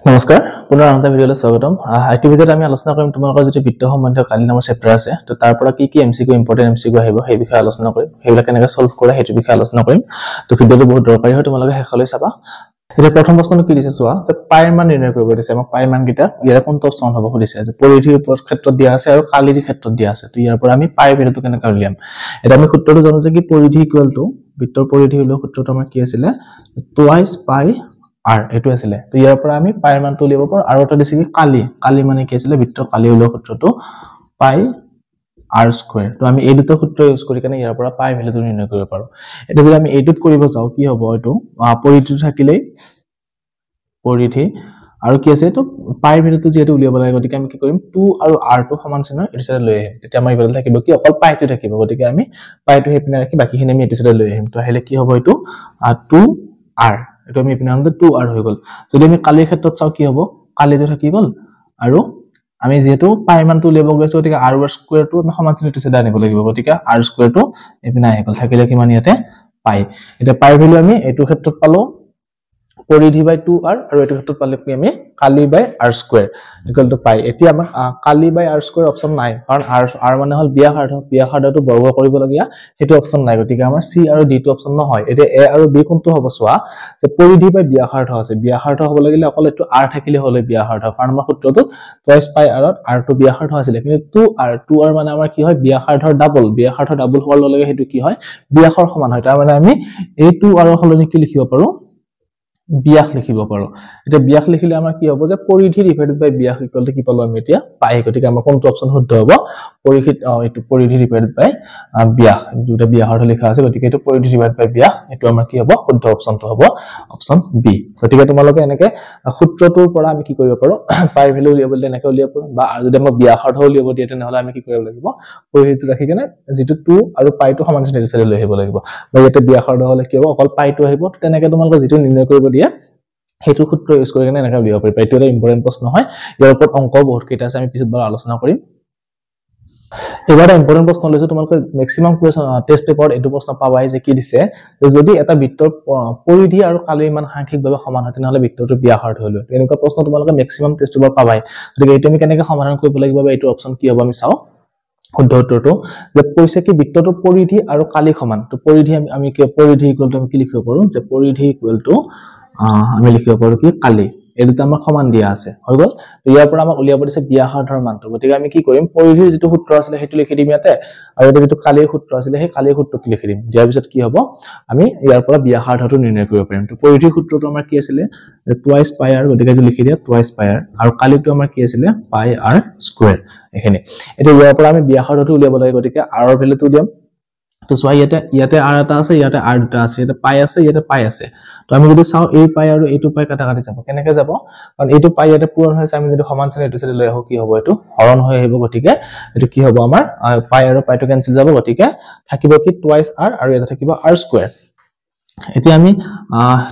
নমস্কাৰ পুনৰ আনটা ভিডিঅলৈ স্বাগতম আইটি ভিডিঅত আমি আলোচনা কৰিম তোমালোকৰ যেটো বিত্ত সম্বন্ধীয় কালি নামৰ চেপ্টাৰ আছে তো তাৰ পৰা কি এমসিকিউ ইম্পৰ্টেন্ট এমসিকিউ আহিব সেই বিষয়ে আলোচনা কৰিম হেইবিলাক কেনেকৈ সলভ কৰা হেতু বিষয়ে আলোচনা কৰিম তো ভিডিঅটো বহুত দৰকাৰী হয় তোমালোকে শেষলৈ চাবা এটা প্ৰথম প্ৰশ্নটো কি দিছে চোৱা যে পাইৰ মান নিৰ্ণয় কৰিব দিছে আমাক পাইৰ মান কিটা ইয়াৰ কোনটো অপচন হ'ব খুদিছে যে পৰিধিৰ ওপৰত ক্ষেত্ৰত দিয়া আছে আৰু কালিৰ ক্ষেত্ৰত দিয়া আছে তো ইয়াৰ পৰা আমি পাইৰ ভ্যালুটো কেনেকৈ উলিয়াম এটা আমি সূত্ৰটো জানো যে কি পৰিধি ইকুৱেল টু বিত্তৰ পৰিধি হলো সূত্ৰটো আমাৰ কি আছিল টুৱাইস পাই r এটো আছিলে তো ইয়াৰ পৰা আমি পাইৰ মানটো উলিয়াব পাৰো আৰু এটা দিছে কি কালি মানে কি আছিলে বিত্তৰ কালি উলিওৱা সূত্ৰটো পাই r স্কয়াৰ তো আমি এই দুটো সূত্ৰ ইউজ কৰি কেনে ইয়াৰ পৰা পাই ভ্যালুটো নিৰ্ণয় কৰিব পাৰো এটা যদি আমি এইটোত কৰিব যাও কি হ'ব এটো পৰিধিটো থাকিলে পৰিধি আৰু কি আছে তো পাই ভ্যালুটো যেটো উলিয়াব লাগে গতিকে আমি কি কৰিম 2 আৰু r টো সমান চিহ্ন এটো সাইডে লৈ আহিম তেতিয়া আমাৰ ইফালে থাকিব কি অকল পাইটো থাকিব গতিকে আমি পাইটো হেপিনে ৰাখি বাকিখিনি আমি এটো সাইডে লৈ আহিম তো আহিলে কি হ'ব এটো 2r এটো আমি ইপিনে আনতে 2r হৈ গল যদি আমি কালিৰ ক্ষেত্ৰত চাও কি হ'ব কালিটো থাকি গল আৰু আমি যেহেতু পাই মানটো উলিয়াব গৈছো গতিকে r স্কয়াৰ টো আমি সমান চিহ্ন এটো সাইডে আনিব লাগিব গতিকে r স্কয়াৰ টো ইপিনে আহি গল থাকিলে কিমান ইয়াতে পাই এটা পাই ভ্যালু আমি এটো ক্ষেত্ৰত পালো পৰিধি বাই 2r আৰু এটো ক্ষেত্ৰত পালে কি আমি কালি বাই r স্কয়াৰ ইকুৱেল টু পাই এতিয়া আমাৰ কালি বাই r স্কয়াৰ অপচন নাই কাৰণ r মানে হল বিয়াখাৰটো বৰ্গ কৰিব লগিয়া হেতু অপচন নাই গতিকে আমাৰ c আৰু d টো অপচন নহয় এতিয়া a আৰু b কোনটো হ'ব সোৱা যে পৰিধি বাই বিয়াখাৰটো আছে বিয়াখাৰটো হ'ব লাগিলে অকল এটো r থাকিলে হলে বিয়াখাৰটো কাৰণ আমাৰ সূত্ৰটো টুৱাইস পাই r r টো বিয়াখাৰটো আছিল কিন্তু 2r মানে আমাৰ কি হয় বিয়াখাৰটোৰ ডাবল হোৱাৰ লগে হেতু কি হয় বিয়াখৰ সমান হয় তাৰ মানে আমি এই 2r হলনি কি লিখিব পাৰো বিয়াখ লিখিব পাৰো এটা বিয়াখ লিখিলে আমাৰ কি হ'ব যে পৰিধি ডিভাইডেড বাই বিয়াখ ইকুৱেল টু কি পালো আমি এতিয়া পাই গতিকে আমাৰ কোনটো অপচন শুদ্ধ হ'ব এটো পৰিধি ডিভাইডেড বাই বিয়াখ দুটা বিয়াখৰ লিখা আছে গতিকে এটো পৰিধি ডিভাইডেড বাই বিয়াখ এটো আমাৰ কি হ'ব শুদ্ধ অপচনটো হ'ব অপচন বি গতিকে তোমালোকে এনেকে সূত্ৰটোৰ পৰা আমি কি কৰিব পাৰো পাই ভ্যালু উলিয়াবলৈ এনেকে উলিয়াব পাৰো বা যদি আমাৰ বিয়াখৰ উলিয়াব দিয়ে তেনেহলে আমি কি কৰিব লাগিব পৰিধিটো ৰাখি কেনে যেটো 2 আৰু পাইটো সমান চিহ্ন এটো সাইডে লৈ আহিব লাগিব বা ইয়াতে বিয়াখৰ হলে কি হ'ব অকল পাইটো আহিব তেনেকে তোমালোকে যেটো নিৰ্ণয় কৰিব দিয়ে হেতু সূত্ৰ ইউজ কৰি কেনে এনেকা উলিয়াব পাৰিবা এটো এটা ইম্পৰ্টেন্ট প্ৰশ্ন হয় ইয়াৰ ওপৰত অংক বহুত কেইটা আছে আমি পিছত আলোচনা কৰিম এবাৰ ইম্পৰ্টেন্ট প্ৰশ্ন লৈছো তোমালোকে ম্যাক্সিমাম কোৱেশ্চন টেষ্ট পেপাৰত এটো প্ৰশ্ন পাবাই যে কি দিছে যদি এটা বৃত্তৰ পৰিধি আৰু কালিৰ মান সাংখ্যিকভাৱে সমান হয় তেনেহলে বৃত্তটো বিয়াখাৰত হলো এনেকুৱা প্ৰশ্ন তোমালোকে ম্যাক্সিমাম টেষ্ট পেপাৰ পাবাই গতিকে এটো আমি কেনেকৈ সমাধান কৰিব লাগিব বা এটো অপচন কি হ'ব আমি চাও শুদ্ধ উত্তৰটো যে কৈছে কি বৃত্তটোৰ পৰিধি আৰু কালি সমান তো পৰিধি আমি কি পৰিধি ইকুৱেল টু আমি কি লিখিব পাৰো যে পৰিধি ইকুৱেল টু আমি লিখিব পাৰো কি কালি এই দুটা আমাৰ সমান দিয়া আছে হৈ গল ইয়াৰ পৰা আমাক উলিয়াব দিছে বিয়াখাৰৰ মানটো গতিকে আমি কি কৰিম পৰিধিৰ যেটো সূত্ৰ আছিল হেতু লিখি দিম ইয়াতে আৰু এটা যেটো কালিৰ সূত্ৰ আছিল সেই কালিৰ সূত্ৰটো লিখি দিম দিয়াৰ পিছত কি হ'ব আমি ইয়াৰ পৰা বিয়াখাৰটো নিৰ্ণয় কৰিব পাৰিম তো পৰিধিৰ সূত্ৰটো আমাৰ কি আছিল টুৱাইস পাই r গতিকে যে লিখি দিয়া টুৱাইস পাই r আৰু কালিটো আমাৰ কি আছিল পাই r স্কয়াৰ এখানে এটা ইয়াৰ পৰা আমি বিয়াখাৰটো উলিয়াব লাগে গতিকে r ৰ ভ্যালুটো উলিয়াম তো সোয়া ইয়াতে r এটা আছে ইয়াতে r দুটা আছে ইয়াতে পাই আছে তো আমি যদি চাও এই পাই আৰু এইটো পাই কাটা কাটি যাব কেনেকৈ যাব কাৰণ এইটো পাই ইয়াতে পূৰণ হৈছে আমি যদি সমান চিহ্ন এটো সাইডে লৈ আহো কি হ'ব এটো হৰণ হৈ আহিব গতিকে এটো কি হ'ব আমাৰ পাই আৰু পাইটো কেনসেল যাব গতিকে থাকিব কি টুৱাইস r আৰু এটা থাকিব r স্কয়াৰ এতিয়া আমি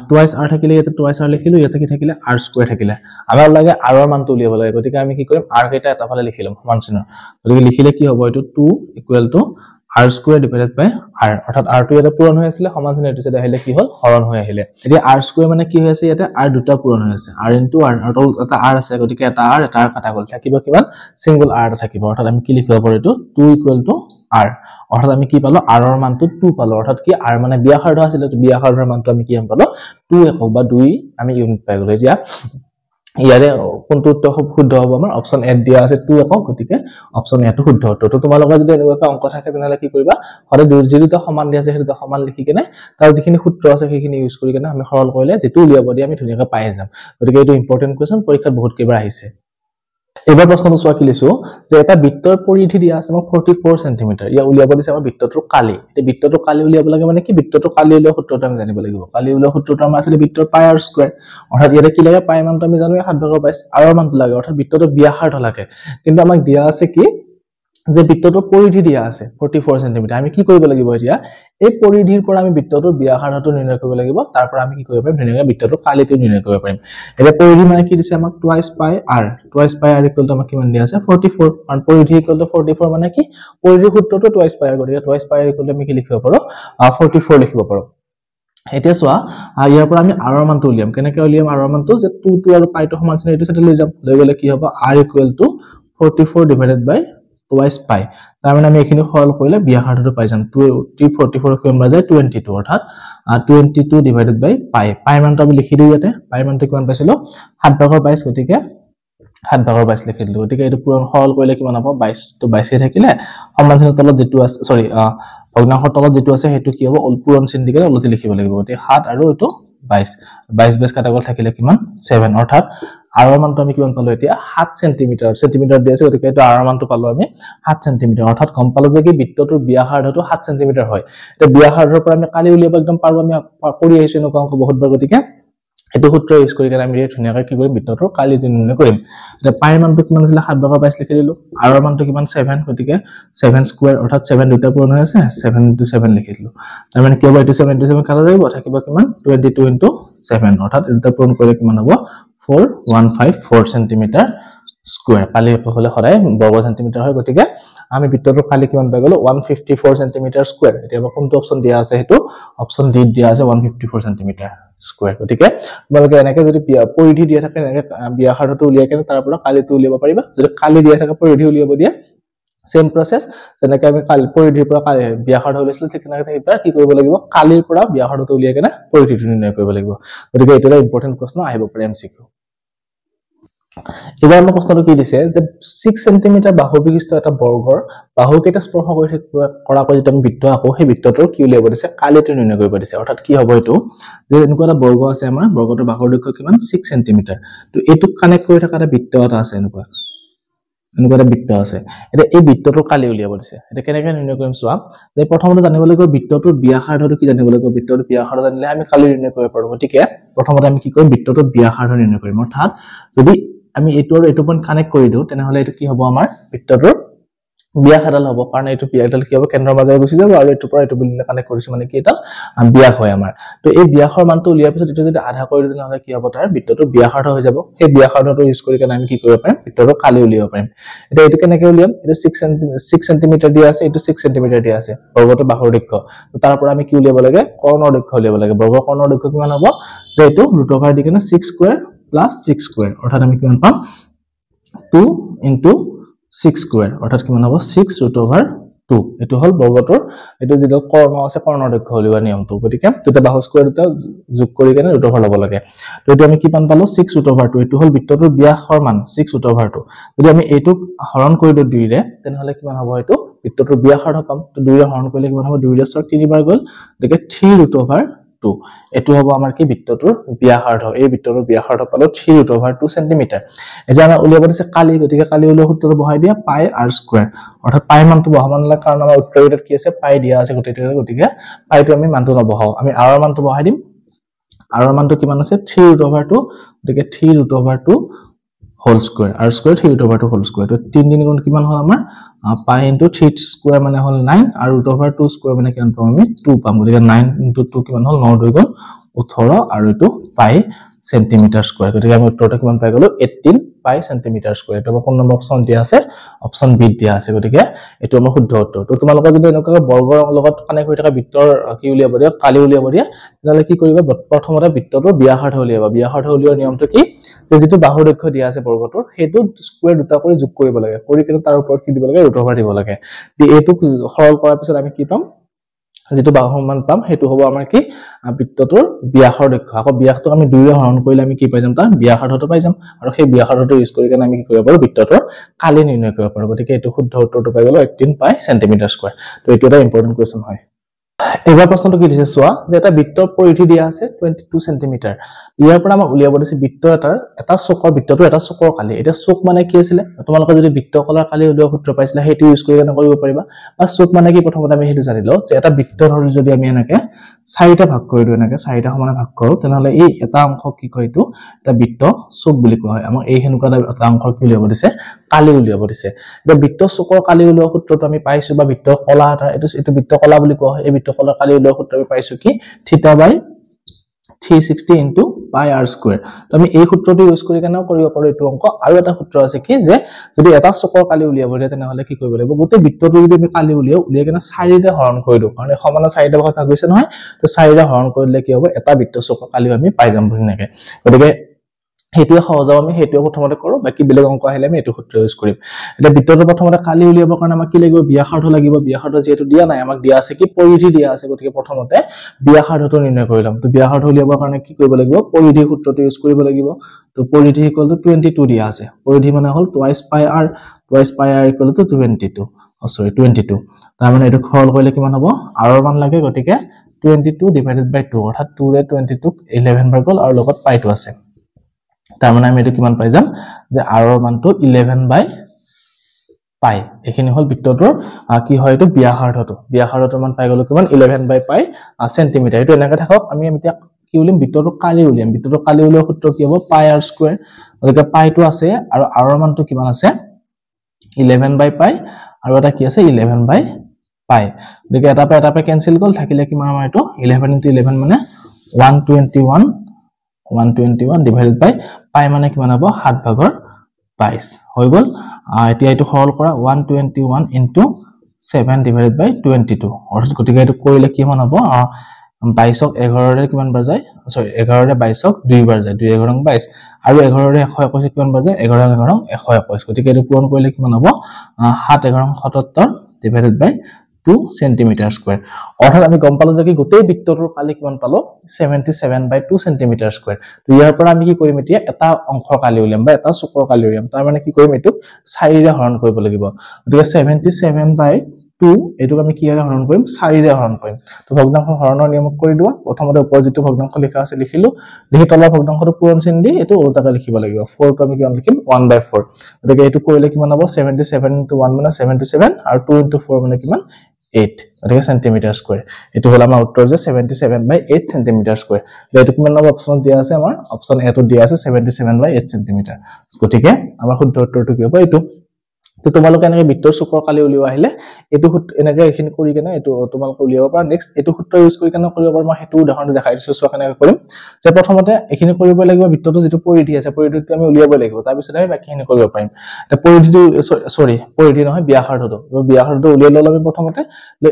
টুৱাইস r থাকিলে ইয়াতে টুৱাইস r লিখিলো ইয়াতে কি থাকিলে r স্কয়াৰ থাকিলে আমাৰ লাগে r ৰ মানটো উলিয়াব লাগে গতিকে আমি কি কৰিম r কেটা এটা ফালে লিখিলাম সমান চিহ্ন গতিকে লিখিলে কি হ'ব এটো 2 equal to r square divided by r অৰ্থাৎ r টো ইয়াতে পূৰণ হৈ আছিল সমান চিহ্ন এটো সাইডে আহিলে কি হল হৰণ হৈ আহিলে এতিয়া r স্কয়াৰ মানে কি হৈ আছে ইয়াতে r দুটা পূৰণ হৈ আছে r * r অৰ্থাৎ এটা r আছে গতিকে এটা r কাটা গল থাকিব কিমান সিঙ্গল r এটা থাকিব অৰ্থাৎ আমি কি লিখিব পাৰো এটো 2 ইকুৱেল টু r অৰ্থাৎ আমি কি পালো r ৰ মানটো 2 পালো অৰ্থাৎ কি r মানে বিয়াখাৰটো আছিল তো বিয়াখাৰৰ মানটো আমি কি পালো 2 একক বা 2 আমি ইউনিট পাই গলো এতিয়া ইয়াৰে কোনটো উত্তৰ শুদ্ধ হ'ব আমাৰ অপচন এ দিয়া আছে 2 একক গতিকে অপচন এটো শুদ্ধ উত্তৰ তো তোমালোকৰ যদি এনেকুৱা অংক থাকে তেনেহলে কি কৰিবা হৰে দুটা সমান দিয়া আছে হেতু সমান লিখি কেনে তাৰ যিখিনি সূত্ৰ আছে সেইখিনি ইউজ কৰি কেনে আমি সৰল কৰিলে যেটো উলিয়াব দি আমি ধুনিয়াকৈ পাই যাম গতিকে এটো ইম্পৰ্টেন্ট কোৱেশ্চন পৰীক্ষাত বহুত কেইবাৰ আহিছে এবাৰ প্ৰশ্নটো সোৱা কি লিছো যে এটা বৃত্তৰ পৰিধি দিয়া আছে 44 সেমি ইয়া উলিয়াব দিছে আমাৰ বৃত্তটোৰ কালি এই বৃত্তটোৰ কালি উলিয়াব লাগে মানে কি বৃত্তটোৰ কালি উলিওৱা সূত্ৰটো আমি জানিব লাগিব কালি উলিওৱা সূত্ৰটো আমাৰ আছিল বৃত্তৰ পাই r স্কয়াৰ অৰ্থাৎ ইয়াতে কি লাগে পাই মানটো আমি জানো 7/22 r ৰ মানটো লাগে অৰ্থাৎ বৃত্তটো বিয়াখাৰটো লাগে কিন্তু আমাক দিয়া আছে কি যে বৃত্তটোৰ পৰিধি দিয়া আছে 44 সেমি আমি কি কৰিব লাগিব এতিয়া এই পৰিধিৰ পৰা আমি বৃত্তটোৰ বিয়াখাৰটো নিৰ্ণয় কৰিব লাগিব তাৰ পৰা আমি কি কৰিব পাৰিম ধুনিয়াকৈ বৃত্তটোৰ কালিটো নিৰ্ণয় কৰিব পাৰিম এটা পৰিধি মানে কি দিছে আমাক টুৱাইস পাই r ইকুৱেল টু আমাক কিমান দিয়া আছে 44 আৰু পৰিধি ইকুৱেল টু 44 মানে কি পৰিধিৰ সূত্ৰটো টুৱাইস পাই r গতিকে টুৱাইস পাই r ইকুৱেল টু আমি কি লিখিব পাৰো 44 লিখিব পাৰো এতিয়া চোৱা ইয়াৰ পৰা আমি r ৰ মানটো উলিয়াম কেনেকৈ উলিয়াম r ৰ মানটো যে 2 2 আৰু পাই টো সমান চিন এইটো সাথে লৈ যাম লৈ গলে কি হ'ব r = 44 divided by twice pi তাৰ মানে আমি এখিনি সৰল কৰিলে ব্যাসাৰ্ধটো পাই যাম 44 ক আমৰা যায় 22 অৰ্থাৎ 22 divided by pi pi মানটো আমি লিখি দিও ইয়াতে pi মানটো কিমান পাইছিলো 7/22 গতিকে 7/22 লিখি দিলো গতিকে এটো পূৰণ সৰল কৰিলে কিমান হ'ব 22 তো 22 এ থাকিলে সমান চিনৰ তলত যেটো আছে সৰি ভগ্নাংশৰ তলত যেটো আছে হেতু কি হ'ব পূৰণ চিন দিকে অলতি লিখিব লাগিব গতিকে 7 আৰু এটো 22 কাটা গল থাকিলে কিমান 7 অৰ্থাৎ r ৰ মানটো আমি কিমান পালো এতিয়া 7 সেন্টিমিটাৰ দি আছে গতিকে এটো r ৰ মানটো পালো আমি 7 সেন্টিমিটাৰ অৰ্থাৎ গম পালো যে কি বৃত্তটোৰ ব্যাসাৰ্ধটো 7 সেন্টিমিটাৰ হয় এটা ব্যাসাৰ্ধৰ পৰা আমি কালি উলিয়াব একদম পাৰো আমি কৰি আহিছো ন অংক বহুতবাৰ গতিকে এটো সূত্ৰ ইউজ কৰি কেনে আমি ধুনিয়াকৈ কি কৰিম বৃত্তটোৰ কালি নিৰ্ণয় কৰিম এটা পাই মানটো কিমান আছিল 7/22 লিখি দিলো r ৰ মানটো কিমান 7 গতিকে 7 স্কয়াৰ অৰ্থাৎ 7 দুটা পূৰণ হৈ আছে 7 * 7 লিখি দিলো তাৰ মানে কি হ'ব 7 কাটা যাব থাকিব কিমান 22 * 7 অৰ্থাৎ এটা পূৰণ কৰিলে কিমান হ'ব 4154 সেন্টিমিটাৰ স্কয়াৰ কালি হলে সদায় বৰ্গ সেন্টিমিটাৰ হয় গতিকে আমি বৃত্তটোৰ কালি কিমান পাই গলো 154 সেন্টিমিটাৰ স্কয়াৰ এতিয়া কোনটো অপচন দিয়া আছে হেতু অপচন ডি দিয়া আছে 154 সেন্টিমিটাৰ স্কয়াৰ গতিকে তোমালোকে এনেকৈ যদি পৰিধি দিয়া থাকে এনেকৈ ব্যাসাৰ্ধটো উলিয়াই কেনে তাৰ পৰা কালিটো উলিয়াব পাৰিবা যদি কালি দিয়া থাকে পৰিধি উলিয়াব দিয়া সেম প্ৰসেস যেনেকৈ আমি কালি পৰিধিৰ পৰা ব্যাসাৰ্ধ উলিয়াইছিল ঠিক তেনেকৈ থাকিবা কি কৰিব লাগিব কালিৰ পৰা ব্যাসাৰ্ধটো উলিয়াই কেনে পৰিধিটো নিৰ্ণয় কৰিব লাগিব গতিকে এটা ইম্পৰ্টেন্ট প্ৰশ্ন আহিব পাৰে এমসিকিউ এবাৰ আমাৰ প্ৰশ্নটো কি দিছে যে 6 সেন্টিমিটাৰ বাহু বিশিষ্ট এটা বৰ্গৰ বাহু কেইটা স্পৰ্শ কৰি কৰাকৈ যদি আমি বৃত্ত আকো সেই বৃত্তটোৰ কি উলিয়াব দিছে কালিটো নিৰ্ণয় কৰিব দিছে অৰ্থাৎ কি হ'ব এটো যে এনেকুৱা এটা বৰ্গ আছে আমাৰ বৰ্গটোৰ বাহুৰ দৈৰ্ঘ্য কিমান 6 সেন্টিমিটাৰ তো এটো কানেক্ট কৰি থকা এটা বৃত্ত এটা আছে এনেকুৱা এটা বৃত্ত আছে এটা এই বৃত্তটোৰ কালি উলিয়াব দিছে এটা কেনেকৈ নিৰ্ণয় কৰিম চোৱা যে প্ৰথমতে জানিব লাগিব বৃত্তটোৰ ব্যাসাৰ্ধটো কি জানিব লাগিব বৃত্তটোৰ ব্যাসাৰ্ধ জানিলে আমি কালি নিৰ্ণয় কৰিব পাৰো গতিকে প্ৰথমতে আমি কি কৰিম বৃত্তটোৰ ব্যাসাৰ্ধ নিৰ্ণয় কৰিম অৰ্থাৎ যদি আমি এটো আৰু এটো পইণ্ট কানেক্ট কৰি দিও তেনেহলে এটো কি হ'ব আমাৰ বৃত্তটোৰ ব্যাসাৰ্ধ হ'ব কাৰণ এটো পিয়াডাল কি হ'ব কেন্দ্ৰৰ মাজেৰে গুচি যাব আৰু এটো পৰা এটো বিন্দুলে কানেক্ট কৰিছে মানে কি এটা ব্যাস হয় আমাৰ তো এই ব্যাসৰ মানটো উলিয়াৰ পিছত এটো যদি আধা কৰি দিও তেনেহলে কি হ'ব তাৰ বৃত্তটোৰ ব্যাসাৰ্ধ হৈ যাব সেই ব্যাসাৰ্ধটো ইউজ কৰি কেনে আমি কি কৰিব পাৰিম বৃত্তটোৰ কালি উলিয়াব পাৰিম এটা এটো কেনেকৈ উলিয়াম এটো 6 সেন্টিমিটাৰ দিয়া আছে এটো 6 সেন্টিমিটাৰ দিয়া আছে বৰ্গটোৰ বাহুৰ দৈৰ্ঘ্য তো তাৰ পৰা আমি কি উলিয়াব লাগে কৰ্ণৰ দৈৰ্ঘ্য উলিয়াব লাগে বৰ্গৰ কৰ্ণৰ দৈৰ্ঘ্য কিমান হ'ব যে এটো √/, দি কেনে 6 স্কয়াৰ প্লাস 6 স্কয়াৰ অৰ্থাৎ আমি কিমান পাম 2 * 6 স্কয়াৰ অৰ্থাৎ কিমান হ'ব 6√/2 এটো হল বৰ্গটোৰ এটো যেটো কৰ্ণ আছে কৰ্ণৰ দৈৰ্ঘ্য উলিওৱা নিয়মটো গতিকে দুটা বাহু স্কয়াৰ দুটা যোগ কৰি কেনে √/, ল'ব লাগে তো এটো আমি কি পাম পালো 6√/2 এটো হল বৃত্তটোৰ ব্যাসৰ মান 6√/2 যদি আমি এটোক হৰণ কৰি দিও 2 ৰে তেনেহলে কিমান হ'ব এটো বৃত্তটোৰ ব্যাসাৰ্ধ পাম তো 2 ৰে হৰণ কৰিলে কিমান হ'ব 2 ৰে 3 বাৰ গল গতিকে 3√/2 এটো হ'ব আমাৰ কি বৃত্তটোৰ ব্যাসাৰ্ধ এই বৃত্তটোৰ ব্যাসাৰ্ধ পালো 3√/2 সেন্টিমিটাৰ এতিয়া আমি উলিয়াব দিছে কালি গতিকে কালি উলিয়াব সূত্ৰটো বহাই দিয়া পাই r স্কয়াৰ অৰ্থাৎ পাই মানটো বহাব নালাগে কাৰণ আমাৰ উত্তৰটোত কি আছে পাই দিয়া আছে গতিকে পাইটো আমি মানটো নবহাও আমি r ৰ মানটো বহাই দিম r ৰ মানটো কিমান আছে 3√/2 গতিকে 3√/2 whole square r square 3√/2 whole square তো 3 3 গুণ কিমান হল আমাৰ পাই * 3 স্কয়াৰ মানে হল 9 আৰু √/2 স্কয়াৰ মানে কিমান পাম আমি 2 পাম গতিকে 9 * 2 কিমান হল 9 2 গুণ 18 আৰু এটো পাই সেন্টিমিটাৰ স্কয়াৰ গতিকে আমি উত্তৰটো কিমান পাই গলো 18 পাই সেন্টিমিটাৰ স্কয়াৰ এটো কোন নম্বৰ অপচন দিয়া আছে অপচন বি দিয়া আছে গতিকে এটো আমাৰ শুদ্ধ উত্তৰ তো তোমালোকে যদি এনেকুৱা বৰ্গৰ লগত কানেক্ট হৈ থকা বৃত্তৰ কি উলিয়াব দিয়া কালি উলিয়াব দিয়া তেতিয়ালে কি কৰিবা প্ৰথমতে বৃত্তটোৰ ব্যাসাৰ্ধ উলিয়াবা ব্যাসাৰ্ধ উলিওৱাৰ নিয়মটো কি যে যেটো বাহুৰ দৈৰ্ঘ্য দিয়া আছে বৰ্গটোৰ হেতু স্কয়াৰ দুটা কৰি যোগ কৰিব লাগে কৰি কেনে তাৰ ওপৰত কি দিব লাগে √/, দিব লাগে দি এটো সৰল কৰাৰ পিছত আমি কি পাম যেটো বাহুৰ মান পাম হেতু হ'ব আমাৰ কি বৃত্তটোৰ ব্যাসৰ দৈৰ্ঘ্য আকৌ ব্যাসটো আমি 2 ৰে হৰণ কৰিলে আমি কি পাই যাম তাৰ ব্যাসাৰ্ধটো পাই যাম আৰু সেই ব্যাসাৰ্ধটো ইউজ কৰি কেনে আমি কি কৰিব পাৰো বৃত্তটোৰ কালি নিৰ্ণয় কৰিব পাৰো গতিকে এটো শুদ্ধ উত্তৰটো পাই গলো 18 পাই সেন্টিমিটাৰ স্কয়াৰ তো এটো এটা ইম্পৰ্টেন্ট কোৱেশ্চন হয় এবাৰ প্ৰশ্নটো কি দিছে চোৱা যে এটা বৃত্তৰ পৰিধি দিয়া আছে 22 সেন্টিমিটাৰ ইয়াৰ পৰা আমাৰ উলিয়াব দিছে বৃত্ত এটা চকৰ বৃত্তটোৰ এটা চকৰ কালি এটা চক মানে কি আছিল তোমালোকে যদি বৃত্ত কলাৰ কালি উলিওৱা সূত্ৰ পাইছিলা হেতু ইউজ কৰি কেনে কৰিব পাৰিবা বা চক মানে কি প্ৰথমতে আমি হেতু জানিলো যে এটা বৃত্ত ধৰি যদি আমি এনেকে 4টা ভাগ কৰি দিও এনেকে 4টা সমানে ভাগ কৰো তেনেহলে এই এটা অংশ কি কয় এটো এটা বৃত্ত চক বুলি কোৱা হয় আমাৰ এই হেনুকা এটা অংশ কি উলিয়াব দিছে কালি উলিয়াব দিছে এটা বৃত্ত চকৰ কালি উলিওৱা সূত্ৰটো আমি পাইছো বা বৃত্ত কলা এটো বৃত্ত কলা বুলি কোৱা হয় এই বৃত্ত কলাৰ কালি উলিওৱা সূত্ৰ আমি পাইছো কি θ/360 * পাই r স্কয়াৰ তো আমি এই সূত্ৰটো ইউজ কৰি কেনেও কৰিব পাৰো এইটো অংক আৰু এটা সূত্ৰ আছে কি যে যদি এটা চকৰ কালি উলিয়াব দিয়ে তেনেহলে কি কৰিব লাগিব গোটেই বৃত্তটো যদি আমি কালি উলিয়াই কেনে 4 ৰে হৰণ কৰি দিও কাৰণ সমানে 4 টা ভাগ হৈছে নহয় তো 4 ৰে হৰণ কৰিলে কি হ'ব এটা বৃত্ত চকৰ কালি আমি পাই যাম ধুনীয়াকৈ গতিকে হেতুৱে সহজাও আমি হেতুৱে প্ৰথমতে কৰো বাকি বেলেগ অংক আহিলে আমি এটো সূত্ৰ ইউজ কৰিম এটা বৃত্তটো প্ৰথমতে কালি উলিয়াবৰ কাৰণে আমাক কি লাগিব ব্যাসাৰ্ধ লাগিব ব্যাসাৰ্ধ যেহেতু দিয়া নাই আমাক দিয়া আছে কি পৰিধি দিয়া আছে গতিকে প্ৰথমতে ব্যাসাৰ্ধটো নিৰ্ণয় কৰিলাম তো ব্যাসাৰ্ধ উলিয়াবৰ কাৰণে কি কৰিব লাগিব পৰিধি সূত্ৰটো ইউজ কৰিব লাগিব তো পৰিধি ইকুৱেল টু 22 দিয়া আছে পৰিধি মানে হল twice pi r equal to 22 তাৰ মানে এটো সৰল কৰিলে কিমান হ'ব r ৰ মান লাগে গতিকে 22 ডিভাইডেড বাই 2 অৰ্থাৎ 2 ৰে 22 ক 11 বাৰ গল আৰু লগত পাই টো আছে তাৰ মানে আমি এটো কিমান পাই যাম যে r ৰ মানটো 11 বাই পাই এখিনি হল বৃত্তটোৰ কি হয় এটো ব্যাসাৰ্ধটোৰ মান পাই গলো কিমান 11 বাই পাই সেন্টিমিটাৰ এটো এনেকৈ থাকক আমি এতিয়া কি উলিয়াম বৃত্তটোৰ কালি উলিওৱা সূত্ৰ কি হ'ব পাই r স্কয়াৰ গতিকে পাই টো আছে আৰু r ৰ মানটো কিমান আছে 11 বাই পাই আৰু এটা কি আছে 11 বাই পাই গতিকে এটা পাই ক্যান্সেল গল থাকিলে কিমান আমাৰ এটো 11 * 11 মানে 121 ডিভাইডেড বাই পাই মানে কিমান হ'ব 7 ভাগৰ 22 হৈ গল এতিয়া এটো সৰল কৰা 121 * 7 ডিভাইডেড বাই 22 অৰ্থাৎ গতিকে এটো কৰিলে কিমান হ'ব 22 ক 11 ৰে কিমান বাৰ যায় সৰি 11 ৰে 22 ক 2 বাৰ যায় 2 11 22 আৰু 11 ৰে 121 কিমান বাৰ যায় 11 11 121 গতিকে এটো পূৰণ কৰিলে কিমান হ'ব 7 11 77 ডিভাইডেড বাই 2 সেন্টিমিটাৰ স্কয়াৰ অৰ্থাৎ আমি গম পালো যে কি গোটেই বৃত্তটোৰ কালি কিমান পালো 77 বাই 2 সেন্টিমিটাৰ স্কয়াৰ তো ইয়াৰ পৰা আমি কি কৰিম এতিয়া এটা অংশৰ কালি উলিয়াম বা এটা চকৰ কালি উলিয়াম তাৰ মানে কি কৰিম এটো 4 ৰে হৰণ কৰিব লাগিব গতিকে 77 বাই 2 এটো আমি কিৰে হৰণ কৰিম 4 ৰে হৰণ কৰিম তো ভগ্নাংশ হৰণৰ নিয়ম কৰি দিও প্ৰথমতে ওপৰ যেটো ভগ্নাংশ লিখা আছে লিখিলো লিখি তলৰ ভগ্নাংশটো পূৰণ চিন দি এটো ওলটাকৈ লিখিব লাগিব 4 টো আমি কিমান লিখিম 1/4 গতিকে এটো কৰিলে কিমান হ'ব 77 * 1 মানে 77 আৰু 2 * 4 মানে কিমান 8 গতিকে সেন্টিমিটাৰ স্কয়াৰ এটো হল আমাৰ উত্তৰ যে 77 বাই 8 সেন্টিমিটাৰ স্কয়াৰ যেটো কিমান নম্বৰ অপচন দিয়া আছে আমাৰ অপচন এ টো দিয়া আছে 77 বাই 8 সেন্টিমিটাৰ গতিকে আমাৰ শুদ্ধ উত্তৰটো কি হ'ব এটো তো তোমালোকে এনেকৈ বৃত্তৰ চকৰ কালি উলিওৱা আহিলে এটো এনেকৈ এখিনি কৰি কেনে এটো তোমালোকে উলিয়াব পাৰা নেক্সট এটো সূত্ৰ ইউজ কৰি কেনে কৰিব পাৰা মই হেতু উদাহৰণ দেখাই দিছো চোৱা কেনেকৈ কৰিম যে প্ৰথমতে এখিনি কৰিব লাগিব বৃত্তটো যেটো পৰিধি আছে পৰিধিটো আমি উলিয়াব লাগিব তাৰ পিছত আমি বাকিখিনি কৰিব পাৰিম এটা পৰিধিটো পৰিধি নহয় ব্যাসাৰ্ধটো উলিয়াই ললে আমি প্ৰথমতে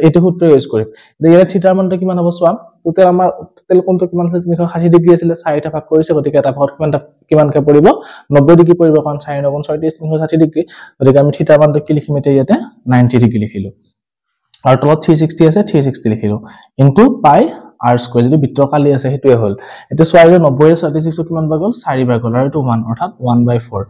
এটো সূত্ৰ ইউজ কৰিম ইয়াৰ থিটাৰ মানটো কিমান হ'ব চোৱা টোটেল আমাৰ টোটেল কোণটো কিমান আছে 360 ডিগ্ৰী আছিল 4টা ভাগ কৰিছে গতিকে এটা ভাগত কিমানকৈ পৰিব 90 ডিগ্ৰী পৰিব কাৰণ 4 * 9 = 360 ডিগ্ৰী গতিকে আমি থিটাৰ মানটো কি লিখিম এতিয়া ইয়াতে 90 ডিগ্ৰী লিখিলো আৰু তলত 360 আছে 360 লিখিলো ইনটু পাই r স্কয়াৰ যদি বৃত্তৰ কালি আছে হেতুৱে হল এটা 4 ৰ 90 ৰ 36 কিমান বাৰ গল 4 বাৰ গল আৰু এটো 1 অৰ্থাৎ 1/4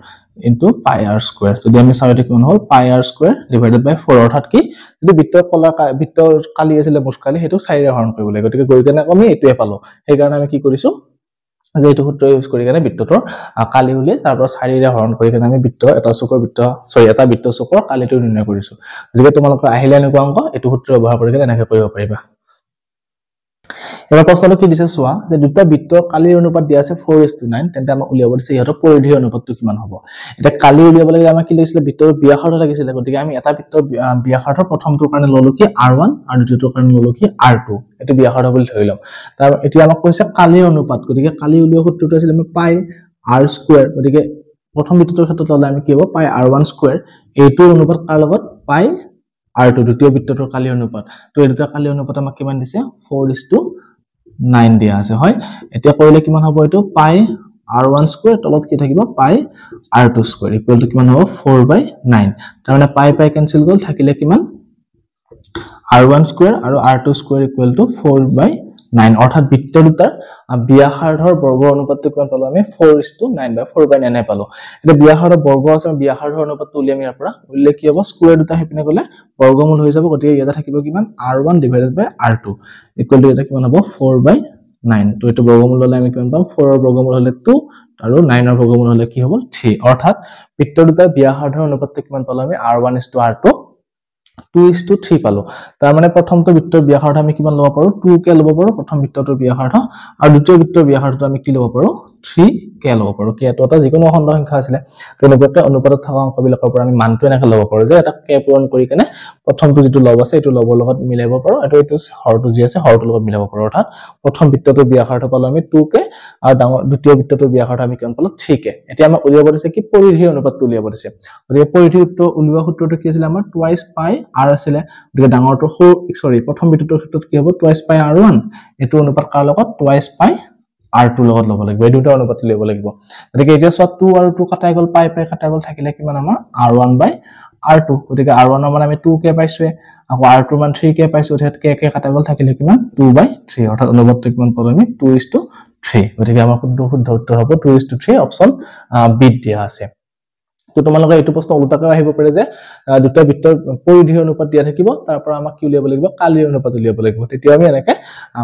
ইনটু পাই r স্কয়াৰ যদি আমি চাইতে কিমান হল পাই r স্কয়াৰ ডিভাইডেড বাই 4 অৰ্থাৎ কি যদি বৃত্তৰ কালি আছিল মুস্কালি হেতু 4 ৰে হৰণ কৰিব লাগে গতিকে গৈ কেনে আমি এটোৱে পালো সেই কাৰণে আমি কি কৰিছো যে এটো সূত্ৰ ইউজ কৰি কেনে বৃত্তটোৰ কালি উলিয়াই তাৰ পৰা 4 ৰে হৰণ কৰি কেনে আমি এটা বৃত্ত চকৰ কালিটো নিৰ্ণয় কৰিছো গতিকে তোমালোকে আহিলে এনেকুৱা অংক এটো সূত্ৰ ব্যৱহাৰ কৰি কেনে এনেকৈ কৰিব পাৰিবা এবাৰ প্ৰশ্নটো কি দিছে চোৱা যে দুটা বৃত্তৰ কালিৰ অনুপাত দিয়া আছে 4:9 তেন্তে আমাক উলিয়াব দিছে ইহতৰ পৰিধিৰ অনুপাতটো কিমান হ'ব এটা কালি উলিয়াব লাগে আমাক কি লাগিছিল বৃত্তৰ ব্যাসাৰ্ধ লাগিছিল গতিকে আমি এটা বৃত্তৰ ব্যাসাৰ্ধৰ প্ৰথমটোৰ কাৰণে ললো কি r1 আৰু দ্বিতীয়টোৰ কাৰণে ললো কি r2 এটো ব্যাসাৰ্ধ বুলি ধৰি লম তাৰ এতিয়া আমাক কৈছে কালিৰ অনুপাত গতিকে কালি উলিওৱা সূত্ৰটো আছিল আমি পাই r স্কয়াৰ গতিকে প্ৰথম বৃত্তৰ ক্ষেত্ৰত ললে আমি কি হ'ব পাই r1 স্কয়াৰ এইটোৰ অনুপাত কাৰ লগত পাই r2 দ্বিতীয় বৃত্তটোৰ কালি অনুপাত তো এই দুটা কালি অনুপাত আমাক কিমান দিছে 4:9 দিয়া আছে হয় এতিয়া কৰিলে কিমান হ'ব এটো পাই r1 স্কয়াৰ তলত কি থাকিব পাই r2 স্কয়াৰ ইকুৱেল টু কিমান হ'ব 4/9 তাৰ মানে পাই ক্যান্সেল গল থাকিলে কিমান r1 স্কয়াৰ আৰু r2 স্কয়াৰ ইকুৱেল টু 4/9 অৰ্থাৎ বৃত্ত দুটাৰ ব্যাসাৰ্ধৰ বৰ্গ অনুপাতটো কিমান পালো আমি 4:9 বা 4/9 পালো এটা ব্যাসাৰ্ধৰ বৰ্গ আছে ব্যাসাৰ্ধৰ অনুপাতটো উলিয়াম ইয়াৰ পৰা উল্লেখ কি হ'ব স্কয়াৰ দুটা হেপিনে গলে বৰ্গমূল হৈ যাব গতিকে ইয়াতে থাকিব কিমান r1 divided by r2 equal to এটা কিমান হ'ব 4/9 তো এটো বৰ্গমূল ললে আমি কিমান পাম 4 ৰ বৰ্গমূল হলে 2 আৰু 9 ৰ বৰ্গমূল হলে কি হ'ব 3 অৰ্থাৎ বৃত্ত দুটাৰ ব্যাসাৰ্ধৰ অনুপাতটো কিমান পালো আমি r1:r2 2:3 পালো তাৰ মানে প্ৰথমটো বৃত্তৰ ব্যাসাৰ্ধ আমি কিমান লব পাৰো 2 কে লব পাৰো প্ৰথম বৃত্তটোৰ ব্যাসাৰ্ধ আৰু দ্বিতীয় বৃত্তৰ ব্যাসাৰ্ধটো আমি কি লব পাৰো 3 কে লব পাৰো কে এটা যিকোনো অখণ্ড সংখ্যা আছিল তেনেকৈ অনুপাতত থকা অংকবিলাকৰ পৰা আমি মানটো এনেকৈ লব পাৰো যে এটা কে পূৰণ কৰি কেনে প্ৰথমটো যেটো লব আছে এটো লবৰ লগত মিলাব পাৰো আৰু এটো হৰটো যি আছে হৰটোৰ লগত মিলাব পাৰো অৰ্থাৎ প্ৰথম বৃত্তটোৰ ব্যাসাৰ্ধ পালো আমি 2 কে আৰু দ্বিতীয় বৃত্তটোৰ ব্যাসাৰ্ধ আমি কিমান পালো 3 কে এতিয়া আমি উলিয়াব দিছে কি পৰিধিৰ অনুপাতটো উলিয়াব দিছে গতিকে পৰিধিৰ উলিওৱা সূত্ৰটো কি আছিল আমাৰ টুৱাইস পাই r আছিল গতিকে ডাঙৰটো প্ৰথম বৃত্তটোৰ ক্ষেত্ৰত কি হ'ব টুৱাইস পাই r1 এটো অনুপাত কাৰ লগত টুৱাইস পাই r2 লগত ল'ব লাগিব এই দুটা অনুপাত ল'ব লাগিব গতিকে এতিয়া সব 2 আৰু 2 কাটাই গল পাই কাটাই গল থাকিলে কিমান আমাৰ r1/r2 গতিকে r1 ৰ মান আমি 2 কে পাইছো আকৌ r2 ৰ মান 3 কে পাইছো অৰ্থাৎ কে কাটাই গল থাকিলে কিমান 2/3 অৰ্থাৎ অনুপাতটো কিমান পালো আমি 2:3 গতিকে আমাৰ শুদ্ধ উত্তৰ হ'ব 2:3 অপচন বি দিয়া আছে তো তোমালোকে এটো প্ৰশ্ন উল্টাকৈ আহিব পাৰে যে দুটা বৃত্তৰ পৰিধিৰ অনুপাত দিয়া থাকিব তাৰ পৰা আমাক কি উলিয়াব লাগিব কালিৰ অনুপাত উলিয়াব লাগিব তেতিয়া আমি এনেকৈ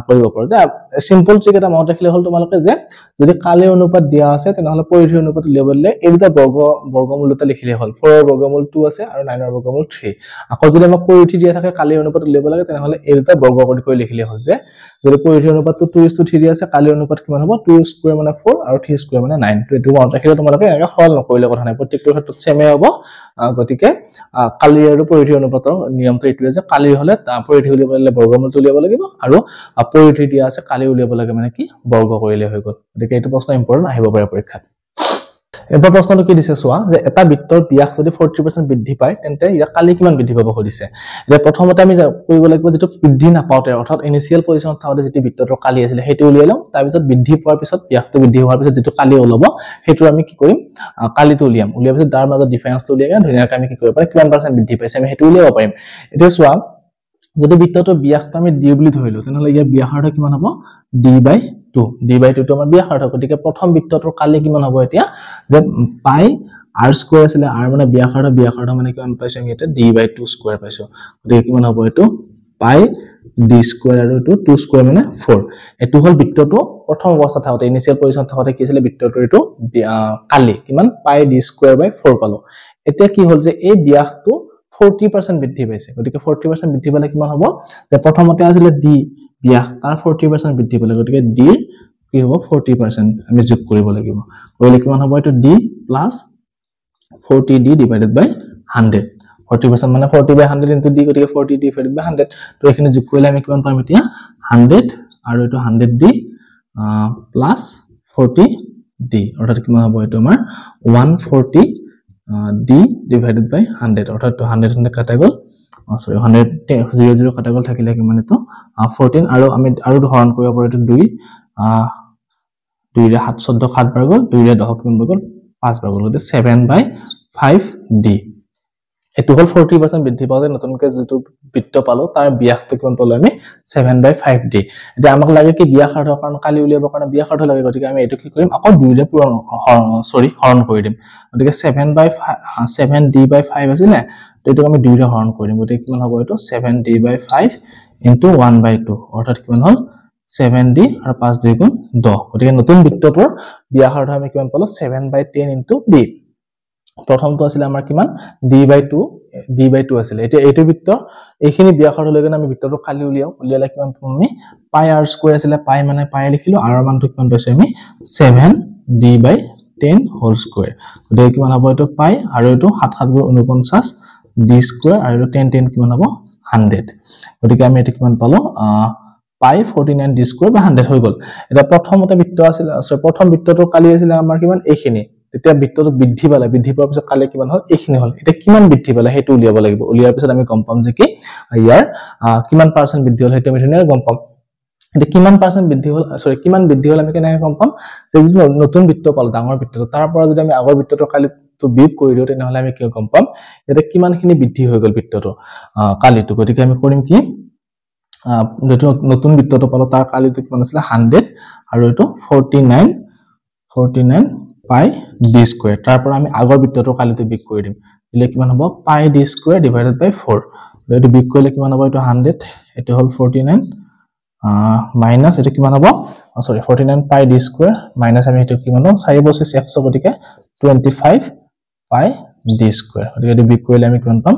কৰিব পাৰো যে সিম্পল ট্ৰিক এটা মনত ৰাখিলে হল তোমালোকে যে যদি কালিৰ অনুপাত দিয়া আছে তেনেহলে পৰিধিৰ অনুপাত উলিয়াব দিলে এই দুটা বৰ্গমূল দুটা লিখিলে হল 4 ৰ বৰ্গমূল 2 আছে আৰু 9 ৰ বৰ্গমূল 3 আকৌ যদি আমাক পৰিধি দিয়া থাকে কালিৰ অনুপাত উলিয়াব লাগে তেনেহলে এই দুটা বৰ্গ কৰি লিখিলে হল যে যদি পৰিধিৰ অনুপাতটো 2:3 দিয়া আছে কালিৰ অনুপাত কিমান হ'ব 2² মানে 4 আৰু 3² মানে 9 তো এটো মনত ৰাখিলে তোমালোকে এনেকৈ সৰল নকৰিলে কথা নাই প্ৰত্যেকটো ক্ষেত্ৰত সেমে হ'ব গতিকে কালি আৰু পৰিধি অনুপাতৰ নিয়মটো এইটোৱে যে কালি হলে পৰিধি উলিয়াব লাগিলে বৰ্গমূল উলিয়াব লাগিব আৰু পৰিধি দিয়া আছে কালি উলিয়াব লাগে মানে কি বৰ্গ কৰিলে হৈ গল গতিকে এইটো প্ৰশ্ন ইম্পৰ্টেন্ট আহিব পাৰে পৰীক্ষাত এবাৰ প্ৰশ্নটো কি দিছে চোৱা যে এটা বৃত্তৰ ব্যাস যদি 40% বৃদ্ধি পায় তেন্তে ইয়াৰ কালি কিমান বৃদ্ধি পাব খুদিছে এতিয়া প্ৰথমতে আমি কৰিব লাগিব যেটো বৃদ্ধি নাপাওতে অৰ্থাৎ ইনিশিয়াল পজিশনত থাকোতে যেটি বৃত্তটোৰ কালি আছিল হেতু উলিয়াই লম তাৰ পিছত বৃদ্ধি পোৱাৰ পিছত ব্যাসটো বৃদ্ধি হোৱাৰ পিছত যেটো কালি ওলাব হেতু আমি কি কৰিম কালিটো উলিয়াম উলিয়াৰ পিছত তাৰ মাজত ডিফাৰেন্সটো উলিয়াই ধুনীয়াকৈ আমি কি কৰিব পাৰিম কিমান পাৰ্চেন্ট বৃদ্ধি পাইছে আমি হেতু উলিয়াব পাৰিম এতিয়া চোৱা যদি বৃত্তটোৰ ব্যাসটো আমি d বুলি ধৰিলো তেনেহলে ইয়াৰ ব্যাসাৰ্ধ কিমান হ'ব d/2 d/2 টো আমাৰ ব্যাসাৰ্ধ গতিকে প্ৰথম বৃত্তটোৰ কালি কিমান হ'ব এতিয়া যে পাই r² আছিল r মানে ব্যাসাৰ্ধ মানে কিমান পাইছো আমি এটা d/2² পাইছো গতিকে কিমান হ'ব এটো পাই d² আৰু এটো 2² মানে 4 এটো হল বৃত্তটো প্ৰথম অৱস্থা থাকোতে ইনিশিয়াল পজিশন থাকোতে কি আছিল বৃত্তটোৰ এটো কালি কিমান পাই d²/4 পালো এতিয়া কি হল যে এই ব্যাসটো 40% বৃদ্ধি পাইছে গতিকে 40% বৃদ্ধি পালে কিমান হ'ব যে প্ৰথমতে আছিল d ব্যাস তাৰ 40% বৃদ্ধি পালে গতিকে d কি হ'ব 40% আমি যোগ কৰিব লাগিব কৰিলে কিমান হ'ব এটো d plus 40d divided by 100 40% মানে 40/100 into d গতিকে 40d divided by 100 তো এখানে যোগ কৰিলে আমি কিমান পাম এতিয়া 100 আৰু এটো 100d plus 40d অৰ্থাৎ কিমান হ'ব এটো আমাৰ 140 d divided by 100 অৰ্থাৎ 100 কাটা গল সৰি 100 00 কাটা গল থাকিলে কিমান এটো 14 আৰু আমি আৰু হৰণ কৰিব পাৰো এটো 2 2 ৰে 7 14 7 বাৰ গল 2 ৰে 10 কিমান গল 5 বাৰ গল 7/5d এটো হল 40% বৃদ্ধি পাওতে নতুনকৈ যেটো বৃত্ত পালো তাৰ ব্যাসটো কিমান পালো আমি 7/5d এতিয়া আমাক লাগে কি ব্যাসাৰ্ধ কাৰণ কালি উলিয়াবৰ কাৰণে ব্যাসাৰ্ধ লাগে গতিকে আমি এটো কি কৰিম আকৌ 2 ৰে হৰণ কৰি দিম গতিকে 7d/5 আছিল না তেটো আমি 2 ৰে হৰণ কৰিম গতিকে কিমান হ'ব এটো 7d/5 into 1/2 অৰ্থাৎ কিমান হল 7d আৰু 5 2 গুণ 10 গতিকে নতুন বৃত্তটোৰ ব্যাসাৰ্ধ আমি কিমান পালো 7/10 into d প্ৰথমটো আছিল আমাৰ কিমান d/2 আছিল এতিয়া এইটো বৃত্ত এইখিনি ব্যাসাৰ্ধ লৈকে আমি বৃত্তটো খালি উলিয়ালে কিমান পাম আমি পাই r² আছিল পাই মানে পাই লিখিলো r মানটো কিমান পাইছো আমি 7d/10 হোল স্কয়াৰ গতিকে কিমান হ'ব এটো পাই আৰু এটো 7 7 গুণ 49 d² আৰু 10 10 কিমান হ'ব 100 গতিকে আমি এটা কিমান পালো পাই 49 d² বা 100 হৈ গল এটা প্ৰথমতে বৃত্ত আছিল প্ৰথম বৃত্তটো কালি আছিল আমাৰ কিমান এইখিনি তেতিয়া বৃত্তটো বৃদ্ধি পোৱাৰ পিছত কালি কিমান হল এইখিনি হল এটা কিমান বৃদ্ধি পালে হেতু উলিয়াব লাগিব উলিয়াৰ পিছত আমি গম পাম যে কি ইয়াৰ কিমান পাৰ্চেন্ট বৃদ্ধি হল হেতু আমি ধুনীয়াকৈ গম পাম এটা কিমান পাৰ্চেন্ট বৃদ্ধি হল কিমান বৃদ্ধি হল আমি কেনেকৈ গম পাম যে যদি নতুন বৃত্ত পালো ডাঙৰ বৃত্তটো তাৰ পৰা যদি আমি আগৰ বৃত্তটো কালিটো বিয়োগ কৰি দিও তেনেহলে আমি কি গম পাম এটা কিমানখিনি বৃদ্ধি হৈ গল বৃত্তটো কালিটো গতিকে আমি কৰিম কি নতুন বৃত্তটো পালো তাৰ কালিটো কিমান আছিল 100 আৰু এটো 49 পাই d² তাৰ পৰা আমি আগৰ বৃত্তটো কালিটো বিয়োগ কৰি দিম দিলে কিমান হ'ব পাই d² divided by 4 এটো বিয়োগ কৰিলে কিমান হ'ব এটো 100 এটো হল 49 মাইনাস এটো কিমান হ'ব 49 পাই d² মাইনাস আমি এটো কিমান হ'ব 4 বছৰ 100 গতিকে 25 পাই d square গতিকে এটো বিগ কৰিলে আমি কিমান পাম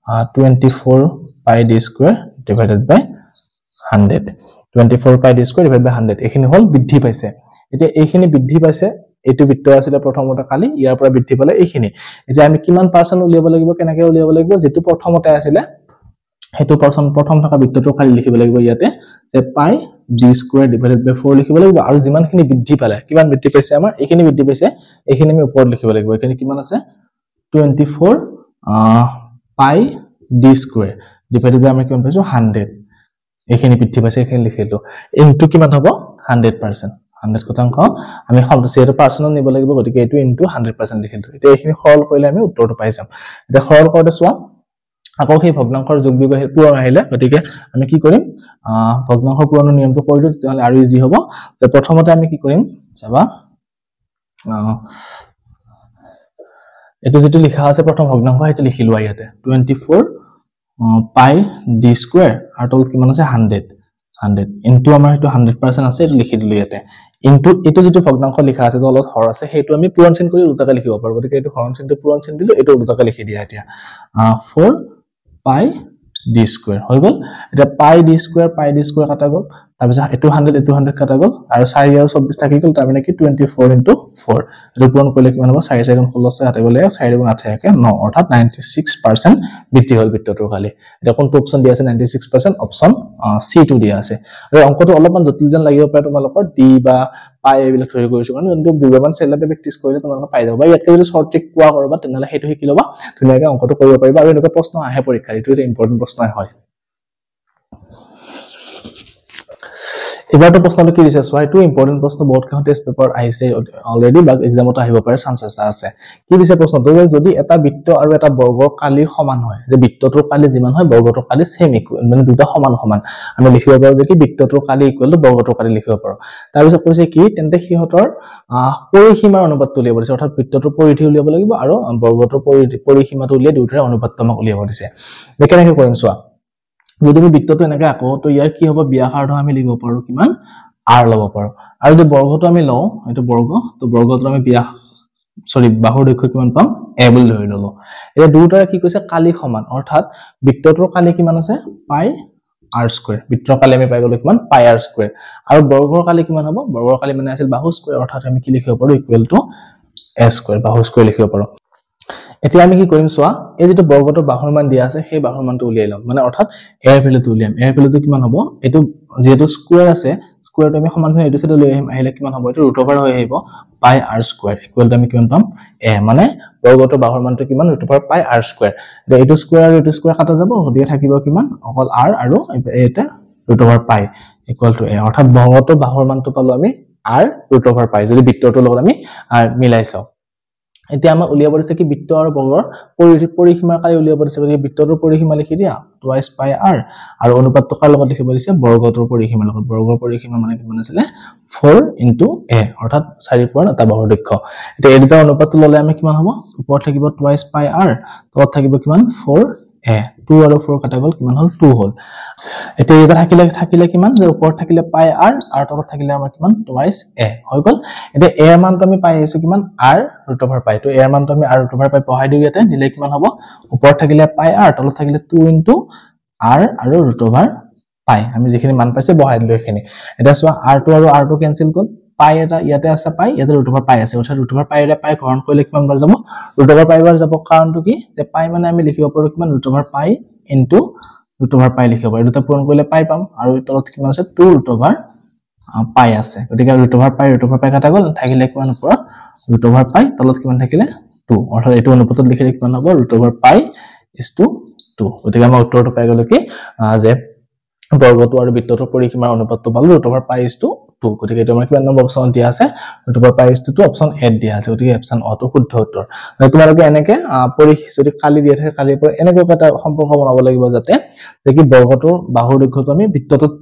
24 pi d square divided by 100 24 pi d square divided by 100 এখিনি হল বৃদ্ধি পাইছে এতিয়া এইখিনি বৃদ্ধি পাইছে এটো বৃত্ত আছিল প্ৰথমতে কালি ইয়াৰ পৰা বৃদ্ধি পালে এইখিনি এতিয়া আমি কিমান পাৰ্সেন্ট উলিয়াব লাগিব কেনেকৈ উলিয়াব লাগিব যেটো প্ৰথমতে আছিল হেতু প্ৰথম থকা বৃত্তটো খালি লিখিব লাগিব ইয়াতে যে pi d square divided by 4 লিখিব লাগিব আৰু যিমানখিনি বৃদ্ধি পালে কিমান বৃদ্ধি পাইছে আমাৰ এইখিনি বৃদ্ধি পাইছে এইখিনি আমি ওপৰত লিখিব লাগিব এইখিনি কিমান আছে 24 pi d square divided by আমি কিমান পাইছো 100 এইখিনি বৃদ্ধি পাইছে এইখিনি লিখিলো ইনটু কিমান হ'ব 100% 100% আমি হলটো পার্সেন্ট নিব লাগিব গতিকে এটো ইনটু 100% লিখিলো এতিয়া এইখিনি সৰল কৰিলে আমি উত্তৰটো পাই যাম এতিয়া সৰল কৰোতে চোৱা আকৌ সেই ভগ্নাংশৰ যোগ বিয়োগ পূৰণ আহিলে গতিকে আমি কি কৰিম ভগ্নাংশৰ পূৰণৰ নিয়মটো কৰিলো তেতিয়ালে আৰু ইজি হ'ব যে প্ৰথমতে আমি কি কৰিম চাবা এটো যেটো লিখা আছে প্ৰথম ভগ্নাংশ হেতু লিখিলো ইয়াতে 24 pi d square আৰু তলত কিমান আছে 100 ইনটু আমাৰ হেতু 100% আছে এটো লিখি দিলো ইয়াতে ইনটু এটো যেটো ভগ্নাংশ লিখা আছে তলত হৰ আছে হেতু আমি পূৰণ চিন কৰি উল্টাকে লিখিব পাৰো গতিকে এটো হৰণ চিনটো পূৰণ চিন দিলো এটো উল্টাকে লিখি দিয়া এতিয়া 4 pi d square হৈ গল এটা pi d square কাটা গল তাৰপিছত এটো 100 কাটা গল আৰু 4 আৰু 24 থাকি গল তাৰ মানে কি 24 into 4 এটো পূৰণ কৰিলে কিমান হ'ব 4 4 16 কাটা গলে 4 এবং 8 একে 9 অৰ্থাৎ 96% বৃদ্ধি হল বৃত্তটোৰ খালি এটা কোনটো অপচন দিয়া আছে 96% অপচন C2 দিয়া আছে আৰু অংকটো অলপমান জটিল যেন লাগিব পাৰে তোমালোকৰ d বা pi এইবিলাক থৈ কৰিছো কাৰণ কিন্তু দুবাৰমান চেলাবে প্ৰেক্টিস কৰিলে তোমালোকে পাই যাবা ইয়াতকে যদি শৰ্ট ট্ৰিক কোৱা কৰবা তেনলে হেতু শিকি লবা ধুনীয়াকৈ অংকটো কৰিব পাৰিবা আৰু এনেকুৱা প্ৰশ্ন আহে পৰীক্ষাত এটো এটা ইম্পৰ্টেন্ট প্ৰশ্ন হয় এবাৰটো প্ৰশ্নটো কি দিছে সোৱা এটো ইম্পৰ্টেন্ট প্ৰশ্ন বহুত কাউন্ট টেষ্ট পেপাৰ আহিছে অলৰেডি বা এক্সামত আহিব পাৰে চান্সেছ আছে কি দিছে প্ৰশ্নটো যদি এটা বৃত্ত আৰু এটা বৰ্গৰ কালিৰ সমান হয় যে বৃত্তটোৰ কালি যিমান হয় বৰ্গটোৰ কালি সেম ইকুৱেল মানে দুটা সমান আমি লিখিব পাৰো যে কি বৃত্তটোৰ কালি ইকুৱেল টু বৰ্গটোৰ কালি লিখিব পাৰো তাৰ পিছত কৈছে কি তেন্তে সিহতৰ পৰিসীমাৰ অনুপাতটো উলিয়াব দিছে অৰ্থাৎ বৃত্তটোৰ পৰিধি উলিয়াব লাগিব আৰু বৰ্গটোৰ পৰিসীমাটো উলিয়াই দুটাৰ অনুপাতটো আমাক উলিয়াব দিছে কেনেকৈ কৰিম সোৱা যদি আমি বৃত্তটো এনেকৈ আকো তো ইয়াৰ কি হ'ব ব্যাসাৰ্ধ আমি লিখিব পাৰো কিমান r লব পাৰো আৰু যদি বৰ্গটো আমি লও এটো বৰ্গ তো বৰ্গটো আমি বাহুৰ দৈৰ্ঘ্য কিমান পাম a বুলি ধৰি ললো এই দুটাৰ কি কৈছে কালি সমান অৰ্থাৎ বৃত্তটোৰ কালি কিমান আছে pi r square বৃত্তৰ কালি আমি পাই গলো কিমান pi r square আৰু বৰ্গৰ কালি কিমান হ'ব বৰ্গৰ কালি মানে আছিল বাহু স্কয়াৰ অৰ্থাৎ আমি কি লিখিব পাৰো ইকুৱেল টু a square বাহু স্কয়াৰ লিখিব পাৰো এতিয়া আমি কি কৰিম সোৱা এই যেটো বৰ্গটো বাহুৰ মান দিয়া আছে সেই বাহুৰ মানটো উলিয়াই লম মানে অৰ্থাৎ a এৰ ভ্যালুটো উলিয়াম a এৰ ভ্যালুটো কিমান হ'ব এটো যেটো স্কয়াৰ আছে স্কয়াৰটো আমি সমান সমান এটো সাইডে লৈ আহিম আহিলে কিমান হ'ব এটো ৰুট ওভাৰ হৈ আহিব pi r square equal to আমি কিমান পাম a মানে বৰ্গটো বাহুৰ মানটো কিমান root over pi r square এটো স্কয়াৰ আৰু এটো স্কয়াৰ কাটা যাব হদিয়ে থাকিব কিমান অকল r আৰু এটা root over pi equal to a অৰ্থাৎ বৰ্গটো বাহুৰ মানটো পালো আমি r ৰুট ওভাৰ pi যদি বৃত্তটোৰ লগত আমি r মিলাই চাও এতিয়া আমাৰ উলিয়াব দিছে কি বৃত্ত আৰু বৰ্গৰ পৰিসীমাৰ কালি উলিয়াব দিছে গতিকে বৃত্তটোৰ পৰিসীমা লিখি দিয়া টুৱাইস পাই r আৰু অনুপাতটো কাৰ লগত লিখিব দিছে বৰ্গটোৰ পৰিসীমাৰ লগত বৰ্গৰ পৰিসীমা মানে কিমান আছিল 4 into a অৰ্থাৎ 4 পৰ এটা বাহুৰ দৈৰ্ঘ্য এতিয়া এই দুটা অনুপাতটো ললে আমি কিমান হ'ব ওপৰত থাকিব টুৱাইস পাই r তলত থাকিব কিমান 4 a 2 আৰু 4 কাটা গল কিমান হল 2 হল এতিয়া এটা থাকিলে কিমান যে ওপৰত থাকিলে পাই r আৰু তলত থাকিলে আমাৰ কিমান টুৱাইস a হৈ গল এতিয়া a এৰ মানটো আমি পাই আছো কিমান r ৰুট ওভাৰ পাই তো a এৰ মানটো আমি r ৰুট ওভাৰ পাই পহাই দিও ইয়াতে দিলে কিমান হ'ব ওপৰত থাকিলে পাই r তলত থাকিলে 2 into r আৰু ৰুট ওভাৰ পাই আমি যেখিনি মান পাইছে বহাই দিলো এখিনি এটা সোৱা r2 আৰু r2 কেনসেল গল পাই এটা ইয়াতে আছে পাই ইয়াতে ৰুট ওভাৰ পাই আছে অৰ্থাৎ ৰুট ওভাৰ পাই পাই গ্ৰহণ কৰিলে কিমান বাৰ যাব ৰুট ওভাৰ পাই বাৰ যাব কাৰণটো কি যে পাই মানে আমি লিখিব পাৰো কিমান ৰুট ওভাৰ পাই ইনটু ৰুট ওভাৰ পাই লিখিব পাৰো দুটা পূৰণ কৰিলে পাই পাম আৰু তলত কিমান আছে 2 ৰুট ওভাৰ পাই আছে গতিকে ৰুট ওভাৰ পাই কাটা গল থাকিলে কিমান ওপৰত ৰুট ওভাৰ পাই তলত কিমান থাকিলে 2 অৰ্থাৎ এটো অনুপাতত লিখিলে কিমান হ'ব ৰুট ওভাৰ পাই ইজ টু 2 গতিকে আমাৰ উত্তৰটো পাই গলো কি যে বৰ্গটো আৰু বৃত্তটোৰ পৰিসীমাৰ অনুপাতটো পালো ৰুট ওভাৰ পাই ইজ টু 2 গতিকে এটো আমাৰ কিমান নম্বৰ অপচন দিয়া আছে ৰুট ওভাৰ পাই ইজ টু 2 অপচন a দিয়া আছে গতিকে অপচন অ টো শুদ্ধ উত্তৰ তোমালোকে এনেকে যদি কালি দিয়া থাকে কালিৰ পৰা এনেকৈ এটা সম্পৰ্ক বনাব লাগিব যাতে যে কি বৰ্গটোৰ বাহুৰ দৈৰ্ঘ্যটো আমি বৃত্তটোত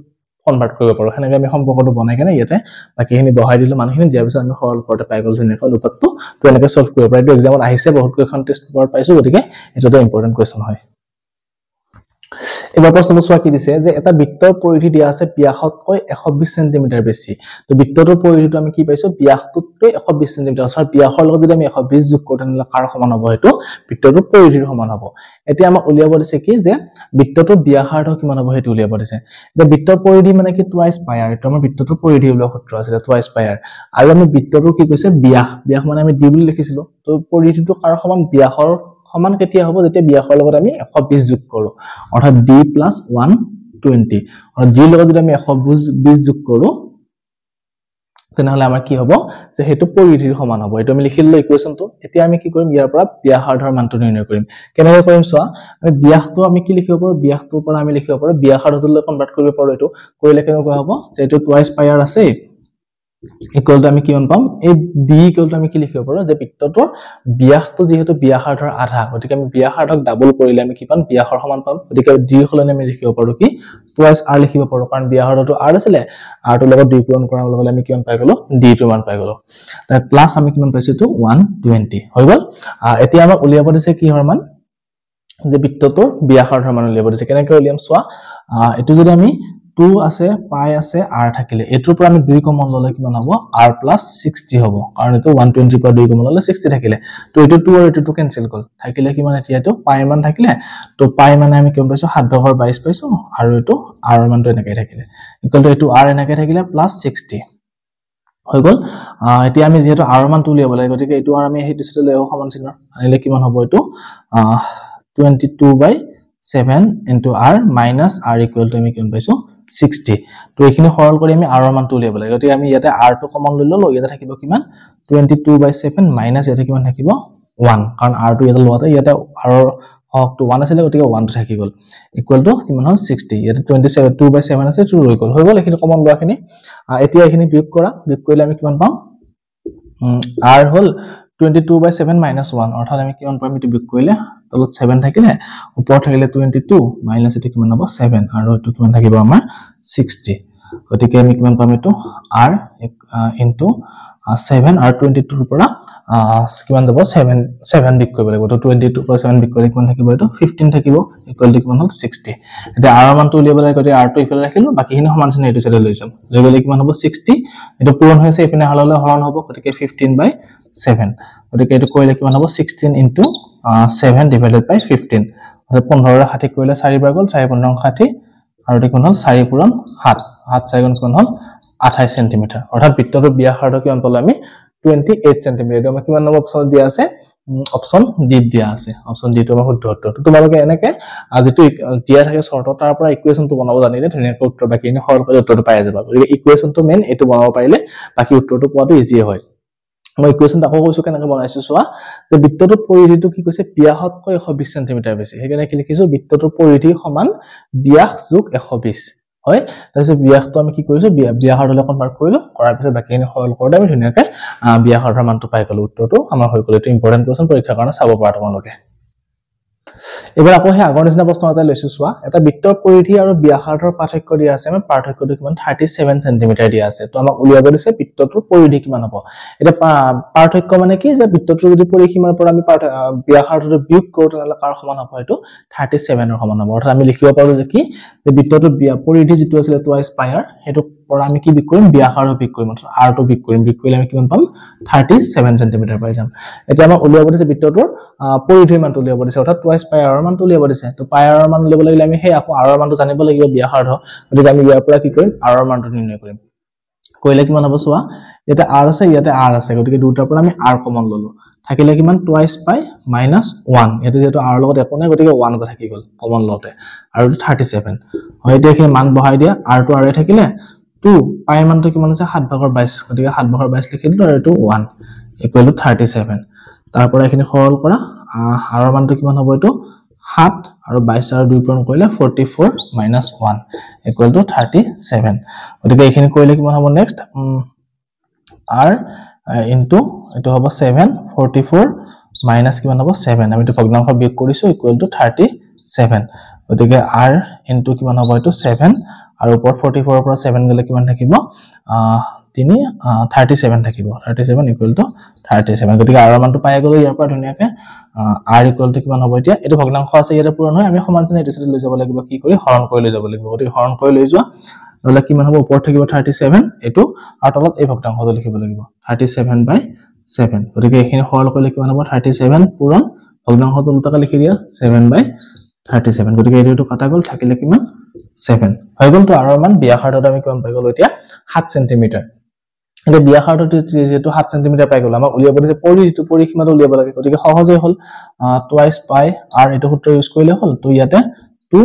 কনভাৰ্ট কৰিব পাৰো হেনেকে আমি সম্পৰ্কটো বনাই কেনে ইয়াতে বাকিখিনি বহাই দিলো মানুহখিনি দিয়াৰ পিছত আমি সৰল কৰতে পাই গল ধুনীয়াকৈ অনুপাতটো তো এনেকৈ সলভ কৰিব পাৰি এক্সামত আহিছে বহুত কেইখন টেষ্ট পেপাৰ পাইছো গতিকে এটো এটা ইম্পৰ্টেন্ট কোৱেশ্চন হয় এবাৰ প্ৰশ্নটো চোৱা কি দিছে যে এটা বৃত্তৰ পৰিধি দিয়া আছে ব্যাসতকৈ 120 সেন্টিমিটাৰ বেছি তো বৃত্তটোৰ পৰিধিটো আমি কি পাইছো ব্যাসটোতকৈ 120 সেন্টিমিটাৰ অৰ্থাৎ ব্যাসৰ লগত যদি আমি 120 যোগ কৰোঁ তেনে কাৰ সমান হ'ব এটো বৃত্তটোৰ পৰিধিৰ সমান হ'ব এতিয়া আমাক উলিয়াব দিছে কি যে বৃত্তটোৰ ব্যাসাৰ্ধ কিমান হ'ব হেতু উলিয়াব দিছে যে বৃত্তৰ পৰিধি মানে কি টুৱাইস পাই আৰু এটো আমাৰ বৃত্তটোৰ পৰিধি উলিওৱা সূত্ৰ আছিল টুৱাইস পাই আৰু আমি বৃত্তটোৰ কি কৈছে ব্যাস মানে আমি d বুলি লিখিছিলো তো পৰিধিটো কাৰ সমান ব্যাসৰ সমান কেতিয়া হ'ব যেতিয়া ব্যাসৰ লগত আমি 120 যোগ কৰো অৰ্থাৎ d + 120 আৰু d লগত যদি আমি 120 যোগ কৰো তেনেহলে আমাৰ কি হ'ব যে হেতু পৰিধিৰ সমান হ'ব এটো আমি লিখিলো ইকুৱেশনটো এতিয়া আমি কি কৰিম ইয়াৰ পৰা ব্যাসাৰ্ধৰ মানটো নিৰ্ণয় কৰিম কেনেকৈ কৰিম চোৱা আমি ব্যাসটো আমি কি লিখিব পাৰো ব্যাসটোৰ পৰা আমি লিখিব পাৰো ব্যাসাৰ্ধটোলৈ কনভাৰ্ট কৰিব পাৰো এটো কৰিলে কেনেকৈ হ'ব যে এটো টুৱাইস পাই r আছে ইকুৱেল টু আমি কিমান পাম এই d ইকুৱেল টু আমি কি লিখিব পাৰো যে বৃত্তটোৰ ব্যাসটো যেহেতু ব্যাসাৰ্ধৰ আধা গতিকে আমি ব্যাসাৰ্ধক ডাবল কৰিলে আমি কি পাম ব্যাসৰ সমান পাম গতিকে d হলনে আমি লিখিব পাৰো কি টুৱাইস r লিখিব পাৰো কাৰণ ব্যাসাৰ্ধটো r আছিলে r টোৰ লগত 2 পূৰণ কৰাৰ লগে আমি কিমান পাই গলো d টো মান পাই গলো তাৰ প্লাস আমি কিমান পাইছো তো 120 হৈ গল এতিয়া আমাক উলিয়াব দিছে কি হৰ মান যে বৃত্তটোৰ ব্যাসাৰ্ধৰ মান উলিয়াব দিছে কেনেকৈ উলিয়াম চোৱা এটো যদি আমি 2 আছে পাই আছে r থাকিলে এটোৰ পৰা আমি 2 কমন ললে কিমান হ'ব r + 60 হ'ব কাৰণ এটো 120 পৰা 2 কমন ললে 60 থাকিলে তো এটো 2 আৰু এটো 2 ক্যান্সেল গল থাকিলে কিমান এতিয়া এটো পাই মান থাকিলে তো পাই মানে আমি কিমান পাইছো 7/22 পাইছো আৰু এটো r মানটো এনেকৈ থাকিলে ইকুৱেল টু এটো r এনেকৈ থাকিলে +60 হৈ গল এতিয়া আমি যেহেতু r মানটো উলিয়াব লাগে গতিকে এটো r আমি হেতু সাথে লৈও সমান চিহ্ন আনিলে কিমান হ'ব এটো 22/7 r - r ইকুৱেল টু আমি কিমান পাইছো 60 তো এখিনি সৰল কৰি আমি r মানটো উলিয়াব লাগে গতিকে আমি ইয়াতে r টো কমন লৈ ললো ইয়াতে থাকিব কিমান 22/7 মাইনাস ইয়াতে কিমান থাকিব 1 কাৰণ r টো ইয়াতে লোৱাতে ইয়াতে r হকটো 1 আছিল গতিকে 1 টো থাকি গল ইকুৱেল টু কিমান হ'ল 60 ইয়াতে 2/7 আছে 2 ৰৈ গল হৈ গল এখিনি কমন লোৱাখিনি এতিয়া এখিনি বিয়োগ কৰিলে আমি কিমান পাম r হল 22/7 - 1 অৰ্থাৎ আমি কিমান পাম এটো বিয়োগ কৰিলে তলত 7 থাকিলে ওপৰত থাকিলে 22 মাইনাস এটো কিমান হ'ব 7 আৰু এটো কিমান থাকিব আমাৰ 60 গতিকে আমি কিমান পাম এটো r * 7 আৰু 22 ৰ পৰা কিমান যাব 7 বিক কৰিব লাগিব তো 22 পৰা 7 বিক কৰিলে কিমান থাকিব এটো 15 থাকিব ইকুৱেল টু কিমান হ'ল 60 এটা r মানটো উলিয়াব লাগে গতিকে r টো ইফালে ৰাখিলো বাকিখিনি সমান চিহ্ন এটো সাইডে লৈ যাম লৈ গলে কিমান হ'ব 60 এটো পূৰণ হৈছে ইপিনে হললে হৰণ হ'ব গতিকে 15/7 গতিকে এটো কৰিলে কিমান হ'ব 16 * 7 divided by 15 আৰু 15 ৰ 60 কৰিলে 4 বাৰ গল 4 * 15 60 আৰু এটো কিমান হ'ল 4 পূৰণ 7 7 4 কিমান হ'ল 28 সেন্টিমিটাৰ অৰ্থাৎ বৃত্তটোৰ ব্যাসাৰ্ধ কিমান পালো আমি 28 সেন্টিমিটাৰ এটো কিমান নম্বৰ অপচন দিয়া আছে অপচন ডি দিয়া আছে অপচন ডি টো আমাৰ শুদ্ধ উত্তৰ তো তোমালোকে এনেকে যেটো দিয়া থাকে শৰ্টত তাৰ পৰা ইকুৱেশনটো বনাব জানিলে ধুনীয়াকৈ উত্তৰ বাকিখিনি সৰল কৰি উত্তৰটো পাই যাবা গতিকে ইকুৱেশনটো মেইন এটো বনাব পাৰিলে বাকি উত্তৰটো পোৱাটো ইজি হয় মই ইকুৱেশন আকৌ কৈছো কেনেকৈ বনাইছো চোৱা যে বৃত্তটোৰ পৰিধিটো কি কৈছে ব্যাসতকৈ 120 সেন্টিমিটাৰ বেছি হেকাৰণে কি লিখিছো বৃত্তটোৰ পৰিধি সমান ব্যাস যোগ 120 হয় তাৰপিছত ব্যাসটো আমি কি কৰিছো ব্যাসাৰ্ধলৈ কনভাৰ্ট কৰিলো কৰাৰ পিছত বাকিখিনি সৰল কৰোতে আমি ধুনীয়াকৈ ব্যাসাৰ্ধৰ মানটো পাই গলো উত্তৰটো আমাৰ হৈ গল এটো ইম্পৰ্টেন্ট কোৱেশ্চন পৰীক্ষাৰ কাৰণে চাব পাৰা তোমালোকে এবাৰ আকৌ হে আগৰ নিচিনা প্ৰশ্ন এটা লৈছো চোৱা এটা বৃত্তৰ পৰিধি আৰু ব্যাসাৰ্ধৰ পাৰ্থক্য দিয়া আছে আমাৰ পাৰ্থক্যটো কিমান 37 সেন্টিমিটাৰ দিয়া আছে তো আমাক উলিয়াব দিছে বৃত্তটোৰ পৰিধি কিমান হ'ব এটা পাৰ্থক্য মানে কি যে বৃত্তটোৰ যদি পৰিসীমাৰ পৰা আমি ব্যাসাৰ্ধটো বিয়োগ কৰো তেনলে কাৰ সমান হ'ব এটো 37 ৰ সমান হ'ব অৰ্থাৎ আমি লিখিব পাৰো যে কি যে বৃত্তটোৰ পৰিধি যেটো আছিল টুৱাইস পাই r হেতু পৰা আমি কি বিয়োগ কৰিম ব্যাসাৰ্ধ বিয়োগ কৰিম অৰ্থাৎ r টো বিয়োগ কৰিলে আমি কিমান পাম 37 সেন্টিমিটাৰ পাই যাম এতিয়া আমাক উলিয়াব দিছে বৃত্তটোৰ পৰিধিৰ মানটো উলিয়াব দিছে অৰ্থাৎ টুৱাইস পাই r মানটো উলিয়াব দিছে তো পাই r মান উলিয়াব লাগিলে আমি হে আকৌ r মানটো জানিব লাগিব ব্যাসাৰ্ধ গতিকে আমি ইয়াৰ পৰা কি কৰিম r মানটো নিৰ্ণয় কৰিম কইলে কিমান হ'ব চোৱা এটা r আছে ইয়াতে r আছে গতিকে দুটাৰ পৰা আমি r কমন ললো থাকিলে কিমান টুৱাইস পাই -1 এটো যেটো r লগত একো নাই গতিকে 1 এটা থাকি গল কমন লতে আৰু 37 হয় এতিয়া কি মান বহাই দিয়া r টো r এ থাকিলে 2 পাই মানটো কিমান আছে 7/22 গতিকে 7/22 লিখি দিলো আৰু এটো 1 ইকুৱেল টু 37 তাৰ পৰা এখিনি সৰল কৰা r মানটো কিমান হ'ব এটো 7 আৰু 22 আৰু 2 পূৰণ কৰিলে 44 - 1 ইকুৱেল টু 37 গতিকে এখিনি কৰিলে কিমান হ'ব নেক্সট r ইনটু এটো হ'ব 7 44 মাইনাস কিমান হ'ব 7 আমি এটো ভগ্নাংশ বিয়োগ কৰিছো ইকুৱেল টু 37 গতিকে r ইনটু কিমান হ'ব এটো 7 আৰু ওপৰত 44 ৰ পৰা 7 গলে কিমান থাকিব 3 37 থাকিব 37 ইকুৱেল টু 37 গতিকে r মানটো পাই গলো ইয়াৰ পৰা ধুনিয়াকে r ইকুৱেল টু কিমান হ'ব এতিয়া এটো ভগ্নাংশ আছে ইয়াতে পূৰণ হয় আমি সমান চিহ্ন এটো সাথে লৈ যাব লাগিব কি কৰি হৰণ কৰি লৈ যাব লাগিব গতিকে হৰণ কৰি লৈ যোৱা নহলে কিমান হ'ব ওপৰত থাকিব 37 এটো আৰু তলত এই ভগ্নাংশটো লিখিব লাগিব 37/7 গতিকে এখিনি হৰণ কৰিলে কিমান হ'ব 37 পূৰণ ভগ্নাংশটো উল্টাকৈ লিখি দিয়া 7/37 গতিকে এটো কাটা গল থাকিলে কিমান 7 হৈ গল তো r মান ব্যাসাৰ্ধত আমি কিমান পাই গলো এতিয়া 7 সেমি এটা ব্যাসাৰ্ধত যেটো 7 সেমি পাই গলো আমাক উলিয়াব দিছে পৰিসীমাটো উলিয়াব লাগে গতিকে সহজে হল টুৱাইস পাই r এটো সূত্ৰ ইউজ কৰিলে হল তো ইয়াতে 2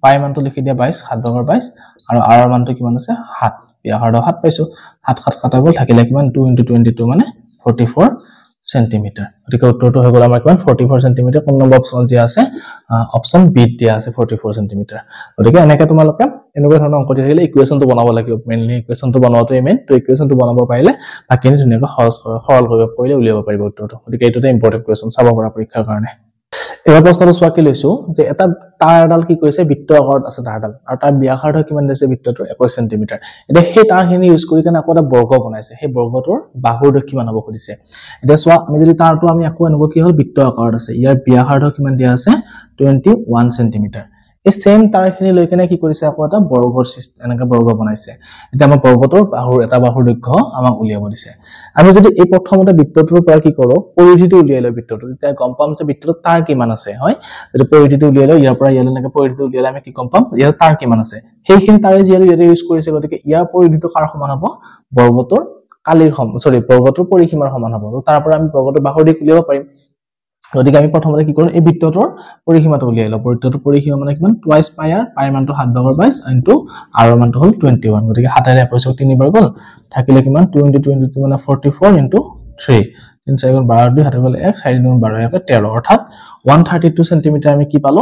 পাই মানটো লিখি দিয়া 22 7/22 আৰু r মানটো কিমান আছে 7 ব্যাসাৰ্ধ 7 পাইছো 7 কাটা গল থাকিলে কিমান 2 * 22 মানে 44 সেন্টিমিটার গতিকে উত্তৰটো হৈ গল আমাৰ কিমান 44 সেন্টিমিটাৰ কোন নম্বৰ অপচন দিয়া আছে অপচন বি দিয়া আছে 44 সেন্টিমিটাৰ গতিকে এনেকৈ তোমালোকে এনেকুৱা ধৰণৰ অংক দিলে ইকুৱেচনটো বনাব লাগিব মেইনলি ইকুৱেচনটো বনোৱাটোই মেইন তো ইকুৱেচনটো বনাব পাৰিলে বাকিখিনি ধুনীয়াকৈ সৰল কৰিব পাৰিলে উলিয়াব পাৰিব উত্তৰটো গতিকে এইটোতে ইম্পৰ্টেন্ট কোৱেচন চাব পৰা পৰীক্ষাৰ কাৰণে এবাৰ প্ৰশ্নটো চোৱা কি লৈছো যে এটা তাৰ এডাল কি কৰিছে বৃত্ত আকাৰত আছে তাৰডাল আৰু তাৰ ব্যাসাৰ্ধ কিমান দিছে বৃত্তটোৰ 21 সেন্টিমিটাৰ এতিয়া সেই তাৰখিনি ইউজ কৰি কেনে আকৌ এটা বৰ্গ বনাইছে সেই বৰ্গটোৰ বাহুৰ দৈৰ্ঘ্য কিমান হ'ব খুদিছে এতিয়া চোৱা আমি যদি তাৰটো আমি আকৌ আনিব কি হ'ল বৃত্ত আকাৰত আছে ইয়াৰ ব্যাসাৰ্ধ কিমান দিয়া আছে 21 সেন্টিমিটাৰ এই সেম তাৰখিনি লৈ কেনে কি কৰিছে আকৌ এটা বৰ্গৰ সিস্টেম এনেকা বৰ্গ বনাইছে এটা আমাৰ বৰ্গটোৰ বাহুৰ এটা বাহুৰ দৈৰ্ঘ্য আমাক উলিয়াব দিছে আমি যদি এই প্ৰথমতে বৃত্তটোৰ পৰা কি কৰো পৰিধিটো উলিয়াই লও বৃত্তটো তেতিয়া গম পাম যে বৃত্তটোৰ তাৰ কিমান আছে হয় যদি পৰিধিটো উলিয়াই লও ইয়াৰ পৰা ইয়ালৈ এনেকা পৰিধিটো উলিয়ালে আমি কি গম পাম ইয়াৰ তাৰ কিমান আছে সেইখিনি তাৰে যিহেতু ইয়াতে ইউজ কৰিছে গতিকে ইয়াৰ পৰিধিটো কাৰ সমান হ'ব বৰ্গটোৰ কালিৰ বৰ্গটোৰ পৰিসীমাৰ সমান হ'ব তাৰ পৰা আমি বৰ্গটোৰ বাহুৰ দিশ উলিয়াব পাৰিম গতিকে আমি প্ৰথমতে কি কৰো এই বৃত্তটোৰ পৰিসীমাটো উলিয়াই লও বৃত্তটোৰ পৰিসীমা মানে কিমান টুৱাইস পাই r পাই মানটো 7/22 ইনটু r মানটো হ'ল 21 গতিকে 7 ৰে 21 3 বাৰ গল থাকিলে কিমান 2 * 22 মানে 44 ইনটু 3 3 4 12 2 হাতে গলে 1 4 2 12 13 অৰ্থাৎ 132 সেন্টিমিটাৰ আমি কি পালো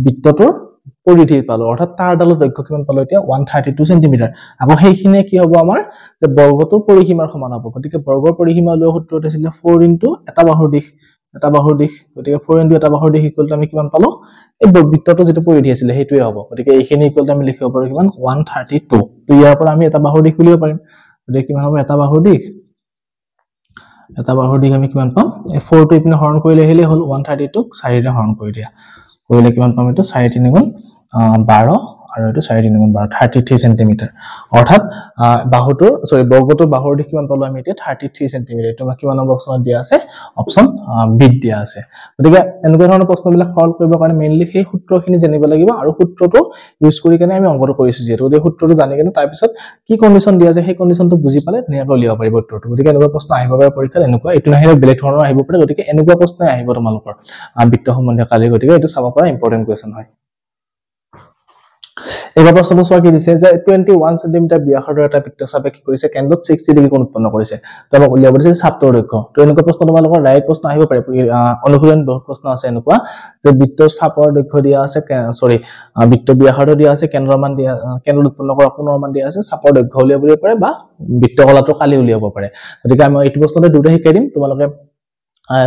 বৃত্তটোৰ পৰিধি পালো অৰ্থাৎ তাৰডালৰ দৈৰ্ঘ্য কিমান পালো এতিয়া 132 সেন্টিমিটাৰ আকৌ সেইখিনিয়ে কি হ'ব আমাৰ যে বৰ্গটোৰ পৰিসীমাৰ সমান হ'ব গতিকে বৰ্গৰ পৰিসীমা উলিওৱা সূত্ৰটো আছিল 4 ইনটু এটা বাহুৰ দিশ গতিকে 4 ইনটু এটা বাহুৰ দিশ ইকুৱেল টু আমি কিমান পালো এই বৃত্তটো যেটো পৰিধি আছিল হেইটোৱে হ'ব গতিকে এইখিনি ইকুৱেল টু আমি লিখিব পাৰো কিমান 132 তো ইয়াৰ পৰা আমি এটা বাহুৰ দিশ উলিয়াব পাৰিম গতিকে কিমান হ'ব এটা বাহুৰ দিশ আমি কিমান পাম এই 4 টো ইপিনে হৰণ কৰিলে হেলে হ'ল 132 ক 4 ৰে হৰণ কৰি দিয়া কৰিলে কিমান পাম এটো 4 3 গুণ 12 আৰু এটো 4 3 গুণ 12 33 সেন্টিমিটাৰ অৰ্থাৎ বাহুটোৰ বৰ্গটোৰ বাহুৰ দিশ কিমান পালো আমি এতিয়া 33 সেন্টিমিটাৰ এটো কিমান নম্বৰ অপচনত দিয়া আছে অপচন বি দিয়া আছে গতিকে এনেকুৱা ধৰণৰ প্ৰশ্নবিলাক সলভ কৰিব কাৰণে মেইনলি সেই সূত্ৰখিনি জানিব লাগিব আৰু সূত্ৰটো ইউজ কৰি কেনে আমি অংকটো কৰিছো যেটো এই সূত্ৰটো জানি কেনে তাৰ পিছত কি কন্ডিশন দিয়া আছে সেই কন্ডিশনটো বুজি পালে ধুনীয়াকৈ উলিয়াব পাৰিব উত্তৰটো গতিকে এনেকুৱা প্ৰশ্ন আহিব পাৰে পৰীক্ষাত এনেকুৱা এটো নাহিলে বেলেগ ধৰণৰ আহিব পাৰে গতিকে এনেকুৱা প্ৰশ্ন আহিব তোমালোকৰ বৃত্ত সম্বন্ধীয় কালি গতিকে এটো চাব পৰা ইম্পৰ্টেন্ট কোৱেচন হয় এবাৰ প্ৰশ্নটো চোৱা কি দিছে যে 21 সেন্টিমিটাৰ ব্যাসাৰ্ধৰ এটা বৃত্তচাপে কি কৰিছে কেন্দ্ৰত 60 ডিগ্ৰী কোণ উৎপন্ন কৰিছে তো আমাক উলিয়াব দিছে চাপটোৰ দৈৰ্ঘ্য তো এনেকুৱা প্ৰশ্ন তোমালোকৰ ডাইৰেক্ট প্ৰশ্ন আহিব পাৰে অনুশীলন বহুত প্ৰশ্ন আছে এনেকুৱা যে বৃত্তৰ চাপৰ দৈৰ্ঘ্য দিয়া আছে বৃত্ত ব্যাসাৰ্ধ দিয়া আছে কেন্দ্ৰৰ মান দিয়া কেন্দ্ৰ উৎপন্ন কৰা কোণৰ মান দিয়া আছে চাপৰ দৈৰ্ঘ্য উলিয়াব পাৰে বা বৃত্তকলাটো কালি উলিয়াব পাৰে গতিকে আমি এইটো প্ৰশ্নতে দুটা শিকাই দিম তোমালোকে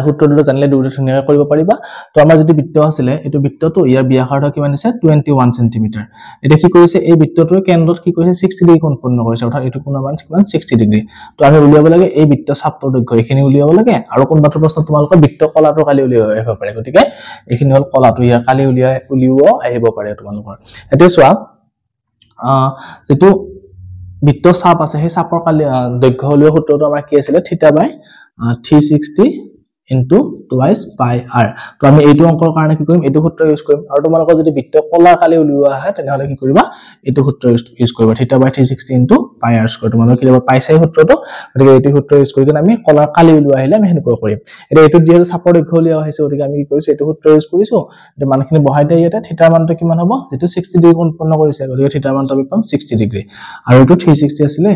সূত্ৰটো জানিলে দুটা ধুনীয়াকৈ কৰিব পাৰিবা তো আমাৰ যদি বৃত্ত আছিল এটো বৃত্তটো ইয়াৰ ব্যাসাৰ্ধ কিমান আছে 21 সেন্টিমিটাৰ এটা কি কৰিছে এই বৃত্তটোৰ কেন্দ্ৰত কি কৰিছে 60 ডিগ্ৰী কোণ উৎপন্ন কৰিছে অৰ্থাৎ এটো কোণৰ মান কিমান 60 ডিগ্ৰী তো আমি উলিয়াব লাগে এই বৃত্ত চাপৰ দৈৰ্ঘ্য এখিনি উলিয়াব লাগে আৰু কোনবাটো প্ৰশ্ন তোমালোকৰ বৃত্ত কলাটো কালি উলিয়াব আহিব পাৰে গতিকে এখিনি হল কলাটো ইয়াৰ কালি উলিয়াব আহিব পাৰে তোমালোকৰ এতে চোৱা যেটো বৃত্ত চাপ আছে সেই চাপৰ কালি দৈৰ্ঘ্য উলিওৱা সূত্ৰটো আমাৰ কি আছিল θ/360 into twice pi r তো আমি এইটো অংকৰ কাৰণে কি কৰিম এইটো সূত্ৰ ইউজ কৰিম আৰু তোমালোকৰ যদি বৃত্ত কলাৰ কালি উলিওৱা আহে তেনেহলে কি কৰিবা এইটো সূত্ৰ ইউজ কৰিবা θ/360 into pi r স্কয়াৰ তোমালোকে কি লিখবা পাইছাই সূত্ৰটো গতিকে এইটো সূত্ৰ ইউজ কৰি আমি কলাৰ কালি উলিওৱা আহিলে আমি হেনেকৈ কৰিম এটা এইটো যেহেতু চাপৰ দৈৰ্ঘ্য উলিওৱা হৈছে গতিকে আমি কি কৰিছো এইটো সূত্ৰ ইউজ কৰিছো এটা মানখিনি বহাই দিয়া ইয়াতে থিটাৰ মানটো কিমান হ'ব যেটো 60 ডিগ্ৰী কোণ উৎপন্ন কৰিছে গতিকে থিটাৰ মানটো আমি পাম 60 ডিগ্ৰী আৰু এটো 360 আছিল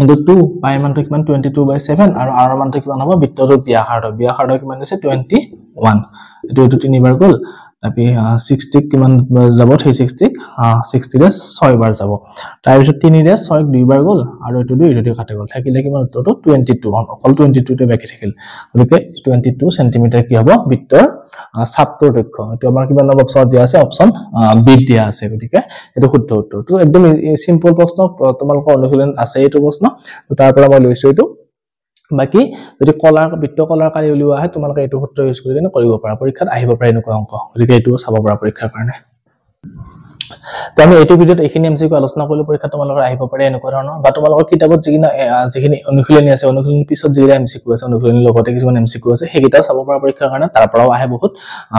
into 2 pi মানটো কিমান 22/7 আৰু r মানটো কিমান হ'ব বৃত্তটোৰ ব্যাসাৰ্ধ কিমান আছে 21 এটো 3 বাৰ গল তাপি 60 কিমান যাব 360 60 ৰে 6 বাৰ যাব তাৰ পিছত 3 ৰে 6 দুই বাৰ গল আৰু এটো দুই কাটে গল থাকিলে কিমান উত্তৰটো 22 অকল 22 তে বাকি থাকিল গতিকে 22 সেন্টিমিটাৰ কি হ'ব বৃত্তৰ চাপটোৰ দৈৰ্ঘ্য এটো আমাৰ কিমান নম্বৰ অপচন দিয়া আছে অপচন বি দিয়া আছে গতিকে এটো শুদ্ধ উত্তৰ তো একদম সিম্পল প্ৰশ্ন তোমালোকৰ অনুশীলন আছে এটো প্ৰশ্ন তো তাৰ পৰা মই লৈছো এটো বাকি যদি বৃত্ত কলাৰ কালি উলিওৱা হয় তোমালোকে এটো সূত্ৰ ইউজ কৰি কেনে কৰিব পাৰা পৰীক্ষাত আহিব পাৰে এনেকুৱা অংক গতিকে এটো চাব পাৰা পৰীক্ষাৰ কাৰণে তো আমি এটো ভিডিওত এখিনি এমসিকিউ আলোচনা কৰিলো পৰীক্ষা তোমালোকৰ আহিব পাৰে এনেকুৱা ধৰণৰ বা তোমালোকৰ কিতাপত যিখিনি অনুশীলনী আছে অনুশীলনী পিছত যিৰা এমসিকিউ আছে অনুশীলনীৰ লগতে কিছুমান এমসিকিউ আছে হেকিটা চাব পাৰা পৰীক্ষাৰ কাৰণে তাৰ পৰাও আহে বহুত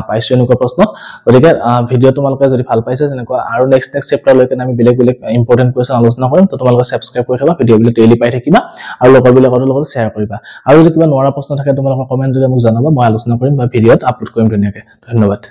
পাইছো এনেকুৱা প্ৰশ্ন গতিকে ভিডিও তোমালোকে যদি ভাল পাইছে যেনেকুৱা আৰু নেক্সট চেপ্টাৰ লৈকে আমি বেলেগ ইম্পৰ্টেন্ট কোৱেশ্চন আলোচনা কৰিম তো তোমালোকে সাবস্ক্ৰাইব কৰি থবা ভিডিওবিলাক ডেইলি পাই থাকিবা আৰু লগৰবিলাকৰ লগত শ্বেয়াৰ কৰিবা আৰু যদি কিবা নোৱাৰা প্ৰশ্ন থাকে তোমালোকৰ কমেন্ট যোগে মোক জনাবা মই আলোচনা কৰিম বা ভিডিওত আপলোড কৰিম ধুনীয়াকৈ ধন্যবাদ